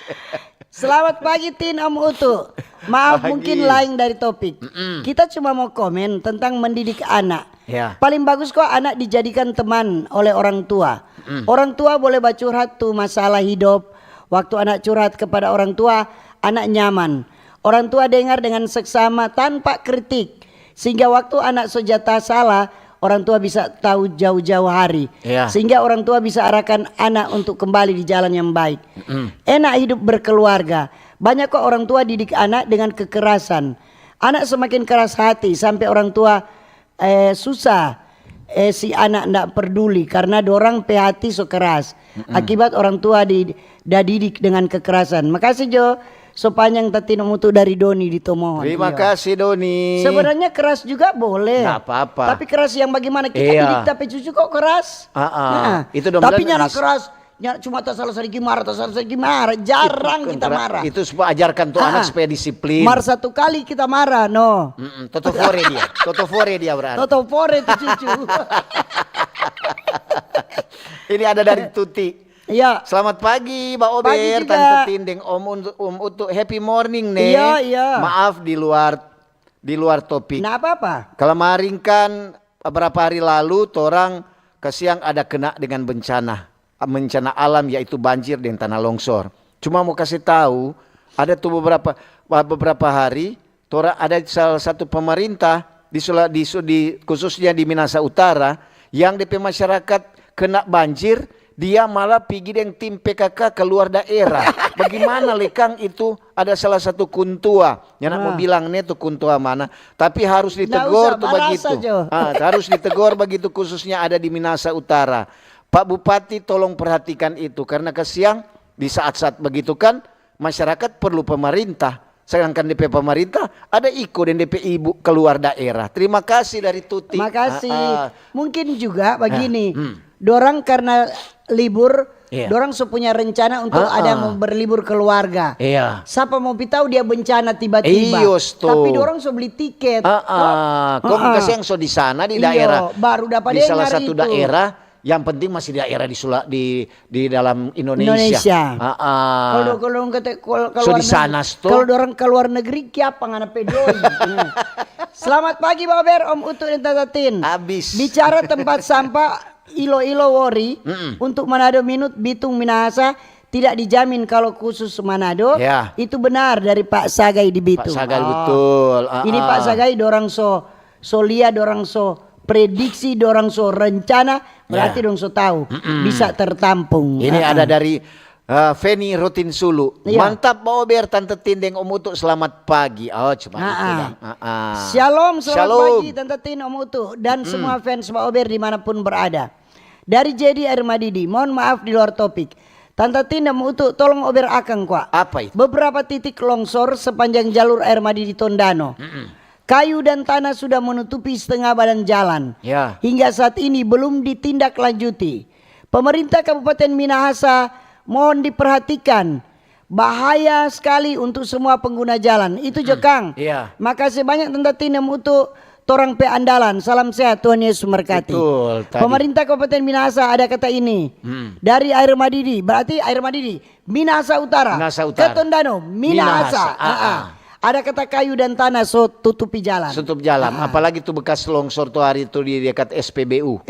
Selamat pagi Tin Om Utu. Maaf mungkin lain dari topik. Kita cuma mau komen tentang mendidik anak. Ya. Paling bagus kok anak dijadikan teman oleh orang tua. Orang tua boleh curhat tuh masalah hidup. Waktu anak curhat kepada orang tua, anak nyaman. Orang tua dengar dengan seksama tanpa kritik. Sehingga waktu anak sejata salah, orang tua bisa tahu jauh-jauh hari. Sehingga orang tua bisa arahkan anak untuk kembali di jalan yang baik. Enak hidup berkeluarga. Banyak kok orang tua didik anak dengan kekerasan. Anak semakin keras hati sampai orang tua susah. Si anak tidak peduli karena dorang hati so keras. Akibat orang tua didik dengan kekerasan. Makasih Jo. So panjang Tatino Mutu dari Doni di Tomohon. Terima kasih Doni. Sebenarnya keras juga boleh. Nggak apa-apa. Tapi keras yang bagaimana kita didik tapi cucu kok keras. Itu tapi nyala keras. Cuma tak salah sedikit marah, jarang kita marah. Itu supaya ajarkan tuh anak supaya disiplin. Marah satu kali kita marah, no. Totofore dia berarti. Totofore itu cucu. Ini ada dari Tuti. Iya. Selamat pagi Mbak Ober, Tante Tindeng, Om Utu, happy morning nih. Iya. Maaf di luar topik. Nah apa? Kemarin kan beberapa hari lalu torang kesiang ada kena dengan bencana alam yaitu banjir dan tanah longsor. Cuma mau kasih tahu ada tuh beberapa hari torang ada salah satu pemerintah khususnya di Minahasa Utara yang DP masyarakat kena banjir. Dia malah pergi dengan tim PKK keluar daerah. Bagaimana lekang itu ada salah satu kuntua. Yang nak mau bilang nih tuh kuntua mana. Tapi harus ditegur tuh begitu. Harus ditegur begitu khususnya ada di Minahasa Utara. Pak Bupati tolong perhatikan itu. Karena kesiang di saat-saat begitu kan masyarakat perlu pemerintah. Sedangkan DP pemerintah ada IKO dan DP ibu keluar daerah. Terima kasih dari Tuti. Terima kasih. Mungkin juga begini. Dorang karena libur, dorang punya rencana untuk ada mau berlibur keluarga. Siapa mau tahu dia bencana tiba-tiba. Tapi dorang beli tiket. Kok kasih yang di sana di daerah. Baru dapat di salah satu itu. Daerah. Yang penting masih daerah di dalam Indonesia. Kalau dorang keluar negeri siapa ngana pedoi. Selamat pagi Mbak Ber, Om Utu dan Tata Tin. Habis. Bicara tempat sampah Ilo-ilo Wori untuk Manado Bitung Minahasa tidak dijamin kalau khusus Manado. Itu benar dari Pak Sagai di Bitung. Pak Sagai betul. Ini Pak Sagai dorang so lihat, dorang so prediksi, dorang so rencana, berarti dorang so tahu bisa tertampung. Ini ada dari Feni Rutin Sulu. Mantap Mbak Ober, Tante Tindeng, Om Utu, selamat pagi. Coba itu dah. Shalom, selamat pagi Tante Tin, Om Utu dan semua fans Mbak Ober dimanapun berada. Dari JD Air Madidi, mohon maaf di luar topik. Tante Tin dan Om Utu, tolong Ober akang kuat. Apa itu? Beberapa titik longsor sepanjang jalur Air Madidi Tondano. Kayu dan tanah sudah menutupi setengah badan jalan. Hingga saat ini belum ditindaklanjuti. Pemerintah Kabupaten Minahasa mohon diperhatikan. Bahaya sekali untuk semua pengguna jalan. Itu Jokang. Makasih banyak Tante Tin dan Utu. Torang pe andalan. Salam sehat, Tuhan Yesus memberkati. Pemerintah Kabupaten Minahasa ada kata ini. Dari Air Madidi. Berarti Air Madidi Minahasa Utara. Ke Tondano Minahasa. Ada kata kayu dan tanah so tutupi jalan. Tutup jalan. Apalagi tuh bekas longsor tuh hari itu di dekat SPBU.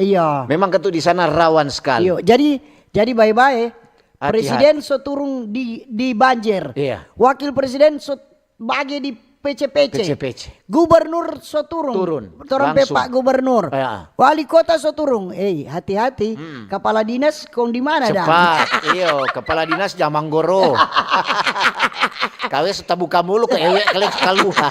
Memang ketuk di sana rawan sekali. Jadi bye-bye. Presiden so turun di banjir. Wakil presiden so bagi di PC. Gubernur so turun. Torang pe Pak Gubernur. Wali kota so turun. Hati-hati. Kepala dinas kong di mana dah? Cepat. Iyo, kepala dinas Jamanggoro. Kawe setabuka mulu ke ewek kelek kaluha.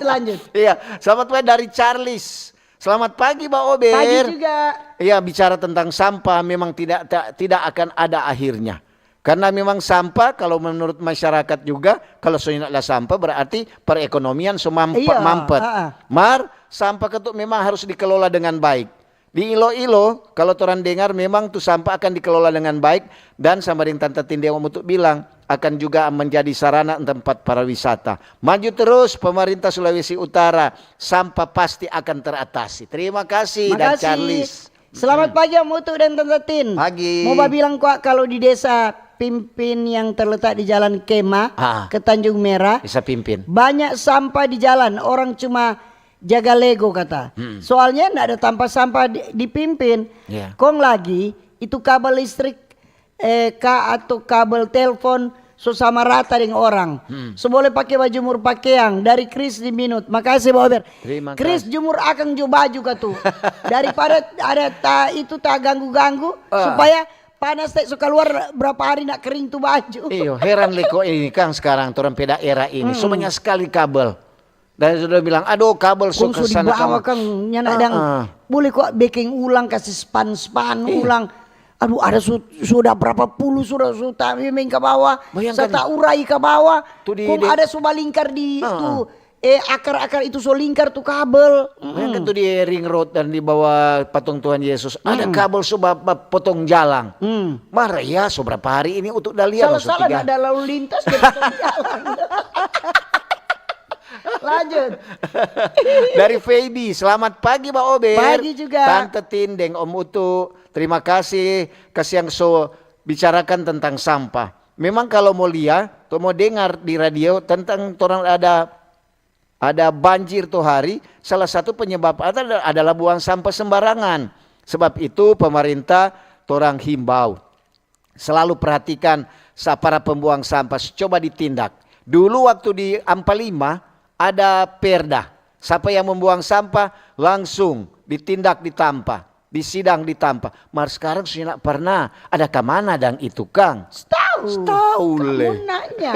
Lanjut. Iya, selamat pagi dari Charles. Selamat pagi Mbak Ober. Pagi juga. Iya, bicara tentang sampah memang tidak akan ada akhirnya. Karena memang sampah kalau menurut masyarakat juga, kalau soalnya ada sampah berarti perekonomian mampet. Mar, sampah itu memang harus dikelola dengan baik. Di Iloilo, kalau orang dengar memang tuh sampah akan dikelola dengan baik dan sama dengan Tante Tinde untuk bilang akan juga menjadi sarana tempat para wisata. Maju terus pemerintah Sulawesi Utara, sampah pasti akan teratasi. Terima kasih dan Charles. Selamat pagi Om Utu dan Tante Tin. Pagi. Mau bilang kok kalau di desa Pimpin yang terletak di Jalan Kema ke Tanjung Merah. Bisa Pimpin. Banyak sampah di jalan, orang cuma jaga Lego kata. Soalnya enggak ada tanpa sampah di Pimpin. Kong lagi itu kabel listrik atau kabel telepon sama rata dengan orang. So boleh pakai baju jemur pakaian dari Chris di Minut. Makasih Pak Ober. Chris jemur akang jo baju katu. Daripada ada itu tak ganggu-ganggu supaya panas suka keluar berapa hari nak kering tuh baju. Iyo, heran leko ini kan sekarang orang peda era ini. So banyak sekali kabel. Dan sudah bilang, aduh kabel so kesana dibawa kang nyana dang. Boleh kok baking ulang kasih span ulang. Aduh ada sudah berapa puluh sudah memang ke bawah. Saya tak urai ke bawah. Kung ada sudah lingkar di itu. Akar-akar itu so lingkar tuh kabel. Bayangkan tuh di ring road dan di bawah patung Tuhan Yesus ada kabel sudah potong jalan. Marah ya so berapa hari ini untuk dalian. Salah ada lalu lintas di potong jalan. Lanjut. Dari Feby, selamat pagi Mbak Ober. Pagi juga. Tante Tindeng, Om Utu, terima kasih yang so bicarakan tentang sampah. Memang kalau mau lihat, atau mau dengar di radio tentang orang ada banjir tuh hari, salah satu penyebab adalah buang sampah sembarangan. Sebab itu pemerintah orang himbau selalu perhatikan para pembuang sampah, coba ditindak. Dulu waktu di Ampalima ada perda, siapa yang membuang sampah langsung ditindak ditampa, disidang ditampa. Mar sekarang sudah tidak pernah. Ada kemana dang itu Kang? Setahun le. Nanya.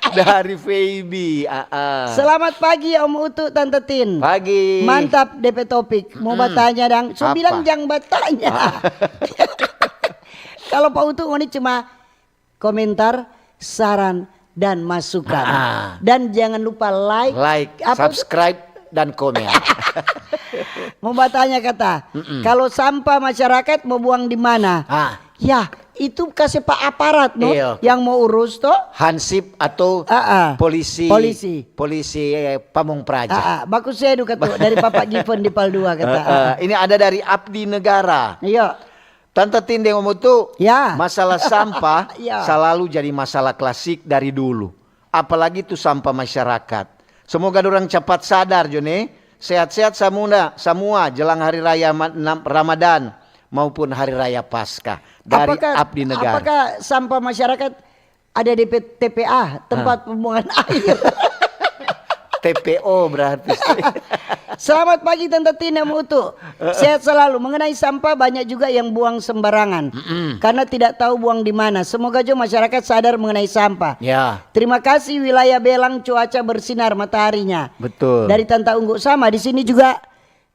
Dari Feby. Selamat pagi Om Utu Tante Tin. Pagi. Mantap DP topik. Mau bertanya dang. So bilang jangan bertanya. Kalau Pak Utu ini cuma komentar, saran dan masukan. Dan jangan lupa like, subscribe dan komen. Mau bertanya kata, kalau sampah masyarakat mau buang di mana? Ya, itu kasih Pak aparat no yang mau urus toh. Hansip atau polisi Pamung Praja. Bagus saya kata dari Bapak Given di Pal 2 kata. Ini ada dari Abdi Negara. Iya. Tante Tindeng Om Utu, ya. Masalah sampah selalu jadi masalah klasik dari dulu. Apalagi itu sampah masyarakat. Semoga orang cepat sadar Jone. Sehat-sehat semua jelang hari raya Ramadan maupun hari raya Paskah. Dari Abdi Negara. Apakah sampah masyarakat ada di TPA, tempat pembuangan air? TPO berarti. Selamat pagi Tante Tina Mutu. Sehat selalu. Mengenai sampah banyak juga yang buang sembarangan. Karena tidak tahu buang di mana. Semoga juga masyarakat sadar mengenai sampah. Ya. Terima kasih wilayah Belang cuaca bersinar mataharinya. Betul. Dari Tante Ungguk sama di sini juga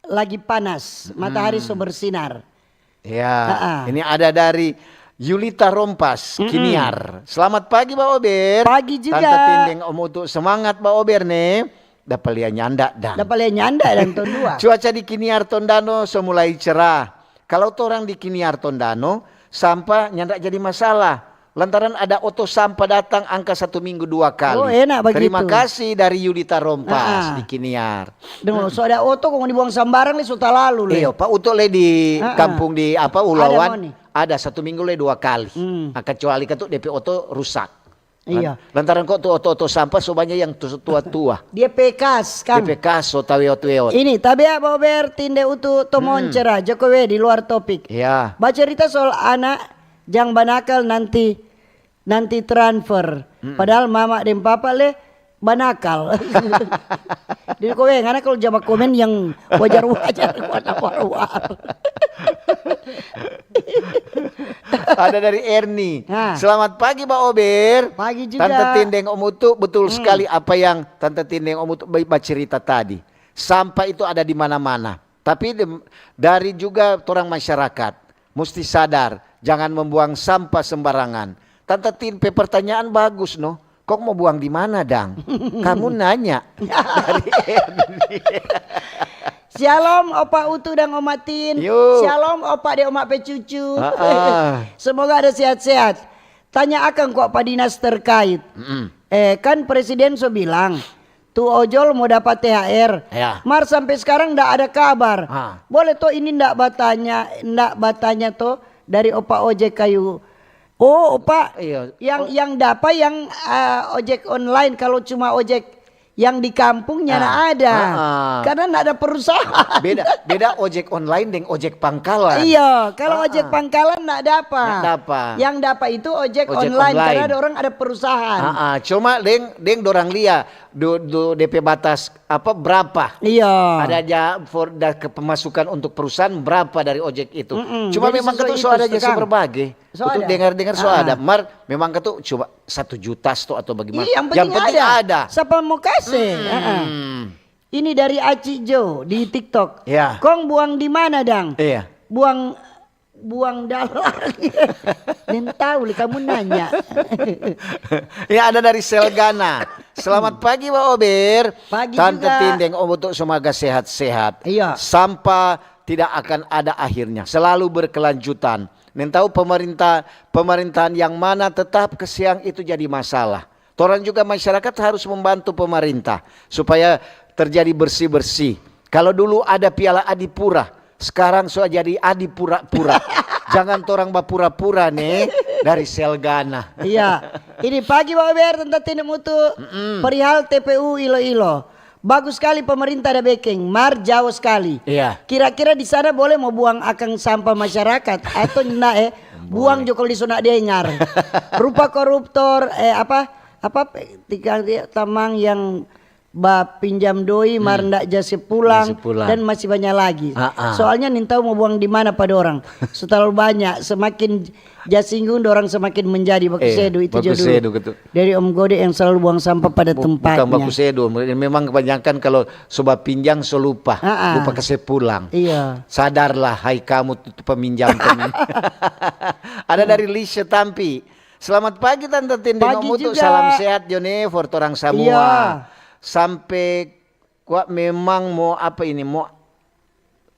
lagi panas. Matahari so bersinar. Ya. Ini ada dari Yulita Rompas, Kiniar. Selamat pagi Mbak Ober. Pagi juga. Tante Tindeng Om Utu, semangat Mbak Ober nih. Dapat lihat nyanda dan. Ton 2. Cuaca di Kiniar Tondano mulai cerah. Kalau orang di Kiniar Tondano, sampah nyanda jadi masalah. Lantaran ada oto sampah datang angka 1 minggu 2 kali. Oh enak begitu. Terima kasih dari Yulita Rompas di Kiniar. Dengar, so ada oto kok dibuang sembarang nih sudah lalu le. Iya Pak Uto le di kampung di Ulawan. Ada 1 minggu le 2 kali. Kecuali kan tuh DP oto rusak. Iya. Lantaran kok tuh oto sampah so banyak yang tua-tua. Dia pekas kan. Dia pekas so taweot-weot. Ini tabia Bober Tinde Utu tomon cerah Jokowi di luar topik. Iya. Baca cerita soal anak jangan banakal nanti transfer. Padahal mama dan papa le banakal. Di komen karena kalau jawab komen yang wajar-wajar war-war. Ada dari Erni. Selamat pagi Mbak Ober. Pagi juga. Tante Tindeng Om Utu, betul sekali apa yang Tante Tindeng Om Utu cerita tadi. Sampah itu ada di mana-mana. Tapi dari juga orang masyarakat mesti sadar jangan membuang sampah sembarangan. Tante Tin, pertanyaan bagus no. Kok mau buang di mana, Dang? Kamu nanya. Dari Erni. Shalom Opa Utu dan Oma Tin. Shalom Opa de Oma Pecucu. Semoga ada sehat-sehat. Tanya akan kok Pak Dinas terkait. Kan Presiden so bilang tuh ojol mau dapat THR. Mar sampai sekarang ndak ada kabar. Boleh toh ini ndak batanya toh dari Opa ojek kayu. Oh Opa, yang dapat yang ojek online, kalau cuma ojek yang di kampungnya ada. Karena nggak ada perusahaan. Beda ojek online dengan ojek pangkalan. Iya, kalau ojek pangkalan nggak dapat. Yang dapat itu ojek online karena ada orang ada perusahaan. Cuma deng dorang lia do DP batas apa berapa? Iya. Ada aja ke pemasukan untuk perusahaan berapa dari ojek itu. Cuma jadi memang ketu so ada jasa berbagai. Ketu dengar so ada. Mar memang ketu coba 1 juta atau bagaimana? Yang penting ada. Siapa mau kasih? Ini dari Aci Jo di TikTok. Kong buang di mana, Dang? Buang dalam. Dan tahu kamu nanya. Ya ada dari Selgana. Selamat pagi Mbak Ober. Pagi Tante juga. Tindeng Om Utu semoga sehat-sehat. Iya. Sampah tidak akan ada akhirnya, selalu berkelanjutan. Dan tahu pemerintahan yang mana tetap kesiang itu jadi masalah. Orang juga masyarakat harus membantu pemerintah supaya terjadi bersih-bersih. Kalau dulu ada Piala Adipura, sekarang sudah jadi Adipura-pura. Jangan orang bapura-pura nih dari Selgana. Iya. Ini pagi Pak Ober tentang Tindeng Mutu perihal TPU Iloilo. Bagus sekali pemerintah ada backing, mar jauh sekali. Kira-kira di sana boleh mau buang akang sampah masyarakat atau enggak buang jokol di sunat dengar. Rupa koruptor tiga tamang yang pinjam doi mar ndak jasi pulang dan masih banyak lagi. Soalnya nintau mau buang di mana pada orang. Setelah banyak semakin jasinggung orang semakin menjadi bakusedo itu jodoh. Dari Om Gode yang selalu buang sampah pada tempatnya. Bukan bakusedo, memang kebanyakan kalau sobat pinjang so lupa kasih pulang. Iya. Sadarlah hai kamu peminjam. Ada dari Lisha Tampi. Selamat pagi Tante Tindeng Om Utu, salam sehat Jone for orang semua. Iya. Sampai kuat memang mau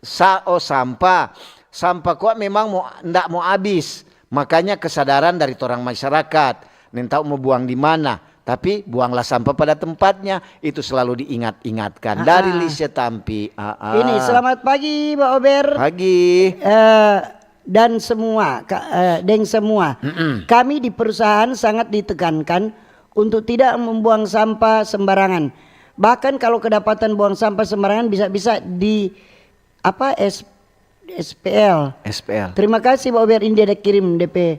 sampah kuat memang ndak mau habis, makanya kesadaran dari orang masyarakat tahu mau buang di mana, tapi buanglah sampah pada tempatnya, itu selalu diingat-ingatkan. Dari Lisha Tampi. Ini selamat pagi Mbak Ober. Pagi. Dan semua kami di perusahaan sangat ditekankan untuk tidak membuang sampah sembarangan. Bahkan kalau kedapatan buang sampah sembarangan bisa di SPL. Terima kasih Pak Ober, ini dia ada kirim DP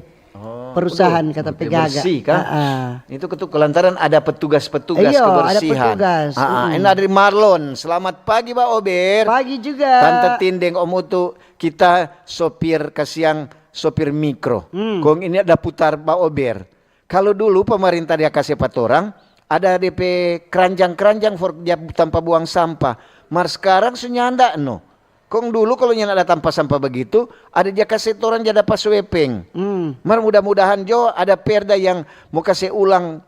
perusahaan kata Pegaga. Bersih kan? Itu kelantaran ada petugas-petugas kebersihan. Ada petugas. Ini dari Marlon. Selamat pagi Pak Ober. Pagi juga. Tante Tindeng Om Utu, kita sopir sopir mikro. Kong ini ada putar Pak Ober. Kalau dulu pemerintah dia kasih 4 orang, ada DP keranjang-keranjang tanpa buang sampah. Mar sekarang senyanda no. Kong dulu kalau nyanda ada tanpa sampah begitu, ada dia kasih orang jada pas wepeng. Mar mudah-mudahan jo ada perda yang mau kasih ulang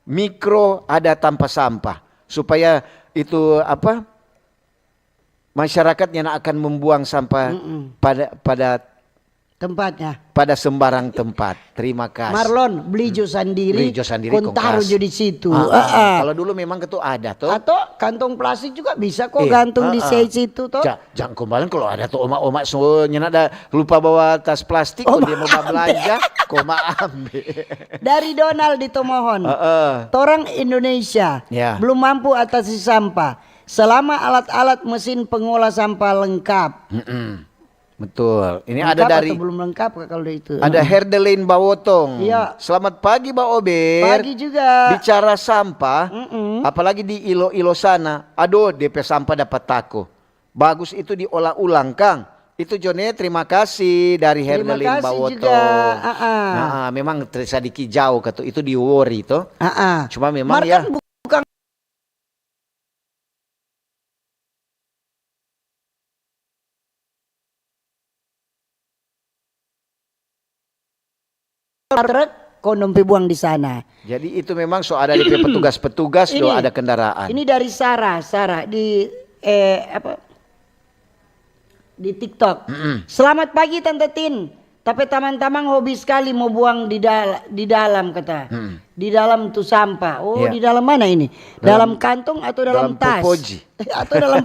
mikro ada tanpa sampah supaya itu masyarakatnya akan membuang sampah pada tempatnya. Pada sembarang tempat. Terima kasih. Marlon beli jo sendiri. Kon taruh jo di situ. Kalau dulu memang itu ada tuh. Atau kantong plastik juga bisa kok gantung di situ toh. Jangan kembali kalau ada tuh oma-oma semuanya ada lupa bawa tas plastik kalau dia mau belanja, koma ambil. Dari Donald di Tomohon. Torang Indonesia belum mampu atasi sampah selama alat-alat mesin pengolah sampah lengkap. Betul. Ini lengkap ada dari atau belum lengkap kalau itu. ada Herdelin Bawotong. Iya. Selamat pagi Mbak Ober. Pagi juga. Bicara sampah, apalagi di Ilo-Ilo sana. Aduh, DP sampah dapat tako. Bagus itu diolah ulang, Kang. Itu Jone, terima kasih dari Herdelin Bawotong. Terima kasih juga. Nah, memang sedikit jauh kata itu di Wori itu. Cuma memang Markan ya. bukan truk kondom buang di sana. Jadi itu memang ada di petugas-petugas do ada kendaraan. Ini dari Sarah di di TikTok. Selamat pagi Tante Tin. Tapi teman-teman hobi sekali mau buang di dalam kata. Di dalam tuh sampah. Oh, di dalam mana ini? Dalam kantong atau dalam tas? Popoji. Atau dalam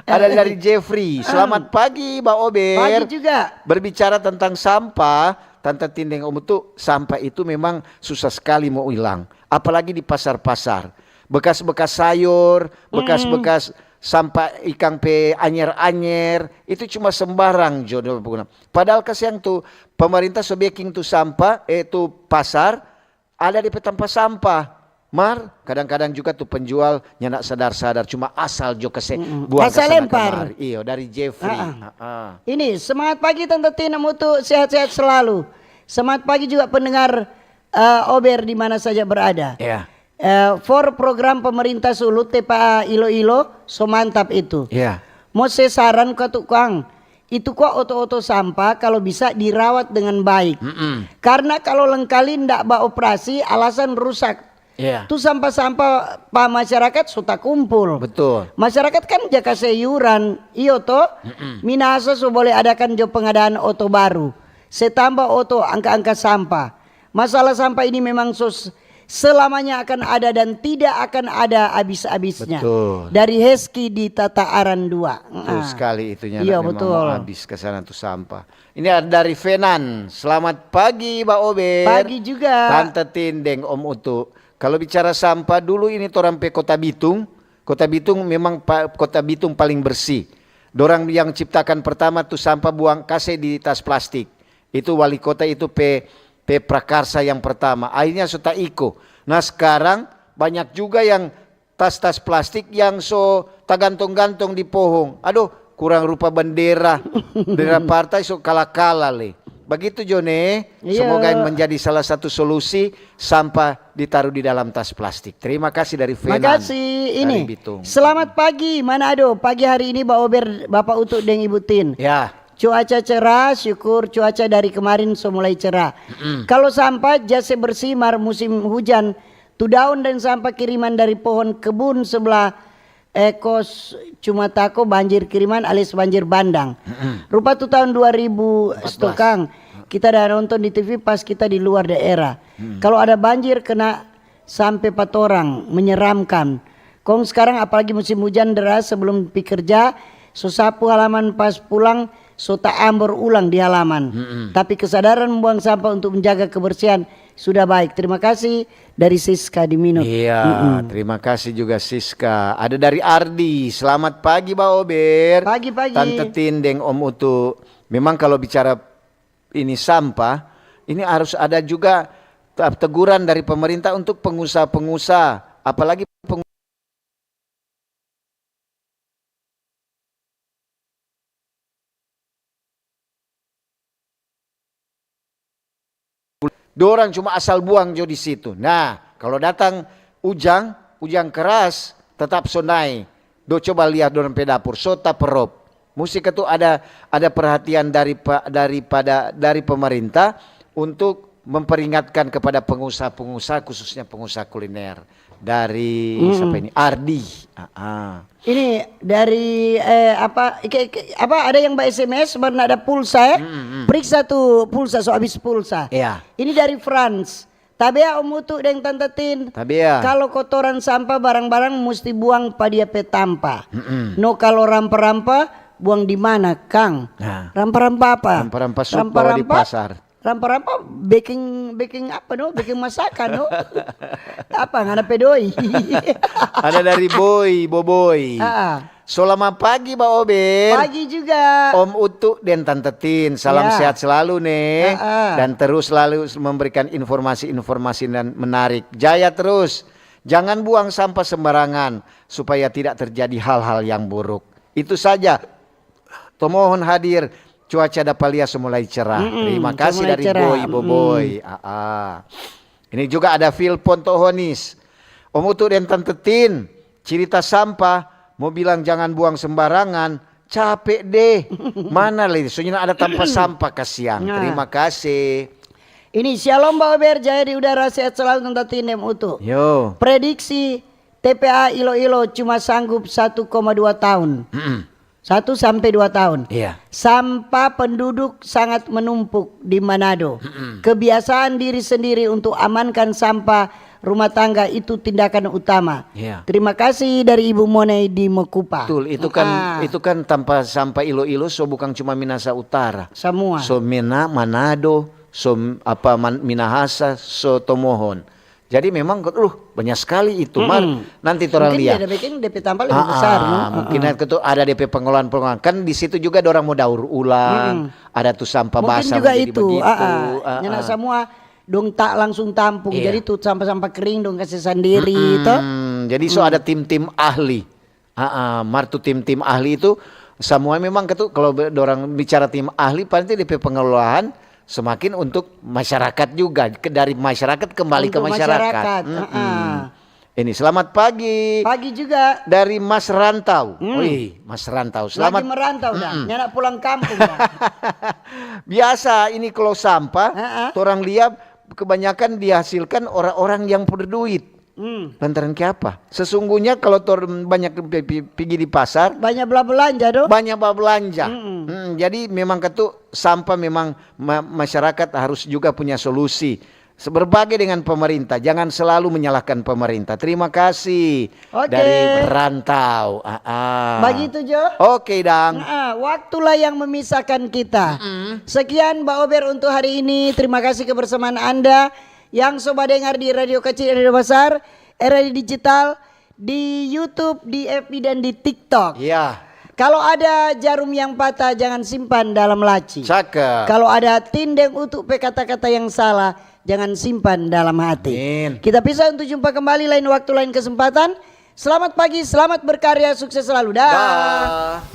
Ada dari Jeffrey. Selamat pagi Mbak Ober. Pagi juga. Berbicara tentang sampah, Tante Tindeng Om tuh sampah itu memang susah sekali mau hilang. Apalagi di pasar-pasar. Bekas-bekas sayur, bekas-bekas sampah ikan pe anyer-anyer itu cuma sembarang jodoh. Padahal kasihan tuh pemerintah sobeking tuh sampah itu pasar ada di tempat sampah. Mar kadang-kadang juga tuh penjual nyenak sadar-sadar cuma asal jo buang asal lempar. Iyo dari Jeffrey. Ini semangat pagi Tante Tina Mutu, sehat-sehat selalu. Semangat pagi juga pendengar Ober di mana saja berada. Iya. For program pemerintah Sulut tepa ilo-ilo so mantap itu. Iya. Mau saya saran ke tukang itu kok oto-oto sampah kalau bisa dirawat dengan baik. Karena kalau lengkali ndak ba operasi alasan rusak. Iya. Tuh sampah-sampah pak masyarakat sudah kumpul. Betul. Masyarakat kan jaka sayuran, iyo toh. Minasa so boleh adakan jo pengadaan oto baru. Setambah oto angka-angka sampah. Masalah sampah ini memang selamanya akan ada dan tidak akan ada habis-habisnya. Betul. Dari Heski di Tata Aran 2. Betul sekali itunya. Iya memang betul. mau habis ke sana tuh sampah. Ini ada dari Venan. Selamat pagi Mbak Ober. Pagi juga. Tante Tindeng Om Utu. Kalau bicara sampah dulu ini torampe Kota Bitung. Kota Bitung memang Kota Bitung paling bersih. Dorang yang ciptakan pertama tuh sampah buang kasih di tas plastik. Itu wali kota itu P Prakarsa yang pertama. Akhirnya sudah iko. Nah sekarang banyak juga yang tas-tas plastik yang gantung-gantung di pohon. Aduh kurang rupa bendera. Bendera partai kalah-kalah le. Begitu Jone, semoga menjadi salah satu solusi sampah ditaruh di dalam tas plastik. Terima kasih dari Venan. Terima kasih. Ini selamat pagi Manado. Pagi hari ini Mbak Ober, Bapak Utuk dan Ibu Tin. Ya. Cuaca cerah, syukur cuaca dari kemarin mulai cerah. Kalau sampah jasa bersih musim hujan, tuh daun dan sampah kiriman dari pohon kebun sebelah Ekos cuma tako banjir kiriman alias banjir bandang. Rupa tuh tahun 2000 stokang. Kita dah nonton di TV pas kita di luar daerah. Kalau ada banjir kena sampai 4 orang, menyeramkan. Kong sekarang apalagi musim hujan deras sebelum pergi kerja, sapu halaman pas pulang tak ambor ulang di halaman. Tapi kesadaran membuang sampah untuk menjaga kebersihan sudah baik. Terima kasih dari Siska di Minuk. Iya, terima kasih juga Siska. Ada dari Ardi. Selamat pagi Mbak Ober. Pagi-pagi. Tante Tindeng Om Utu. Memang kalau bicara ini sampah, ini harus ada juga teguran dari pemerintah untuk pengusaha-pengusaha, apalagi dorang cuma asal buang jo di situ. Nah, kalau datang ujang keras tetap sonai. Do coba lihat dorang pedapur, sota perop. Musik itu ada perhatian dari pemerintah untuk memperingatkan kepada pengusaha-pengusaha khususnya pengusaha kuliner dari siapa ini? Ardi. Ini dari apa ada yang mbak SMS baru ada pulsa ya. Periksa tuh pulsa habis pulsa. Iya. Ini dari France. Tabea Om Utu dan Tante Tin. Tabea. Kalau kotoran sampah barang-barang mesti buang pada petampa. No kalau rampa-rampa buang di mana Kang? Nah. Rampa-rampa apa? Rampa-rampa bawa di pasar. Rampa-rampa baking apa no? Baking masakan no? Apa ngana pedoi? Ada dari Boboy. Selamat pagi Mbak Ober. Pagi juga. Om Utu dan Tante Tin, salam sehat selalu nih. Dan terus selalu memberikan informasi-informasi dan menarik. Jaya terus, jangan buang sampah sembarangan supaya tidak terjadi hal-hal yang buruk. Itu saja. Tomohon hadir, cuaca Dapalia mulai cerah. Terima kasih dari Boy. Ini juga ada Phil Pontohonis. Om Utu dan Tante Tin, cerita sampah. Mau bilang jangan buang sembarangan, capek deh. Mana lagi? Soalnya ada tanpa sampah, kasihan. Terima kasih. Ini Shalom Mbak Ober, jaya di udara, sehat selalu Tante Tinem Utuh. Yo. Prediksi TPA Iloilo cuma sanggup 1,2 tahun. 1 sampai 2 tahun. Iya. Sampah penduduk sangat menumpuk di Manado. Kebiasaan diri sendiri untuk amankan sampah rumah tangga itu tindakan utama. Yeah. Terima kasih dari Ibu Monei di Mekupa. Betul, itu kan tanpa sampai Iloilo so bukan cuma Minahasa Utara. Semua. So Manado, so Minahasa, so Tomohon. Jadi memang banyak sekali itu. Nanti orang lihat. Mungkin DP tampal lebih besar. Mungkin ada DP pengelolaan. Kan di situ juga orang mau daur ulang. Ada tuh sampah basah. Mungkin juga itu. Begitu. Semua dong tak langsung tampung. Jadi tuh sampah-sampah kering dong kasih sendiri toh. Jadi ada tim-tim ahli. Martu tim-tim ahli itu semua memang kalau orang bicara tim ahli pasti DP pengelolaan semakin untuk masyarakat juga, dari masyarakat kembali untuk ke masyarakat. Ini selamat pagi. Pagi juga dari Mas Rantau. Wih, Mas Rantau. Selamat. Lagi merantau dah. Nyanak pulang kampung dah. Biasa ini kalau sampah, orang lihat kebanyakan dihasilkan orang-orang yang berduit. Lantaran ke apa? Sesungguhnya kalau banyak pergi di pasar, banyak belanja doh. Banyak belanja. Jadi memang sampah memang masyarakat harus juga punya solusi. Berbagai dengan pemerintah, jangan selalu menyalahkan pemerintah. Terima kasih dari Rantau. Begitu Jo. Oke, Dang. Waktulah yang memisahkan kita. Sekian Mbak Ober untuk hari ini. Terima kasih kebersamaan Anda yang sobat dengar di radio kecil radio besar, RRI Digital, di YouTube, di FB dan di TikTok. Iya. Kalau ada jarum yang patah jangan simpan dalam laci. Cakep. Kalau ada tindeng untuk kata-kata yang salah jangan simpan dalam hati. Kita pisah untuk jumpa kembali lain waktu lain kesempatan. Selamat pagi, selamat berkarya, sukses selalu. Dah. Da.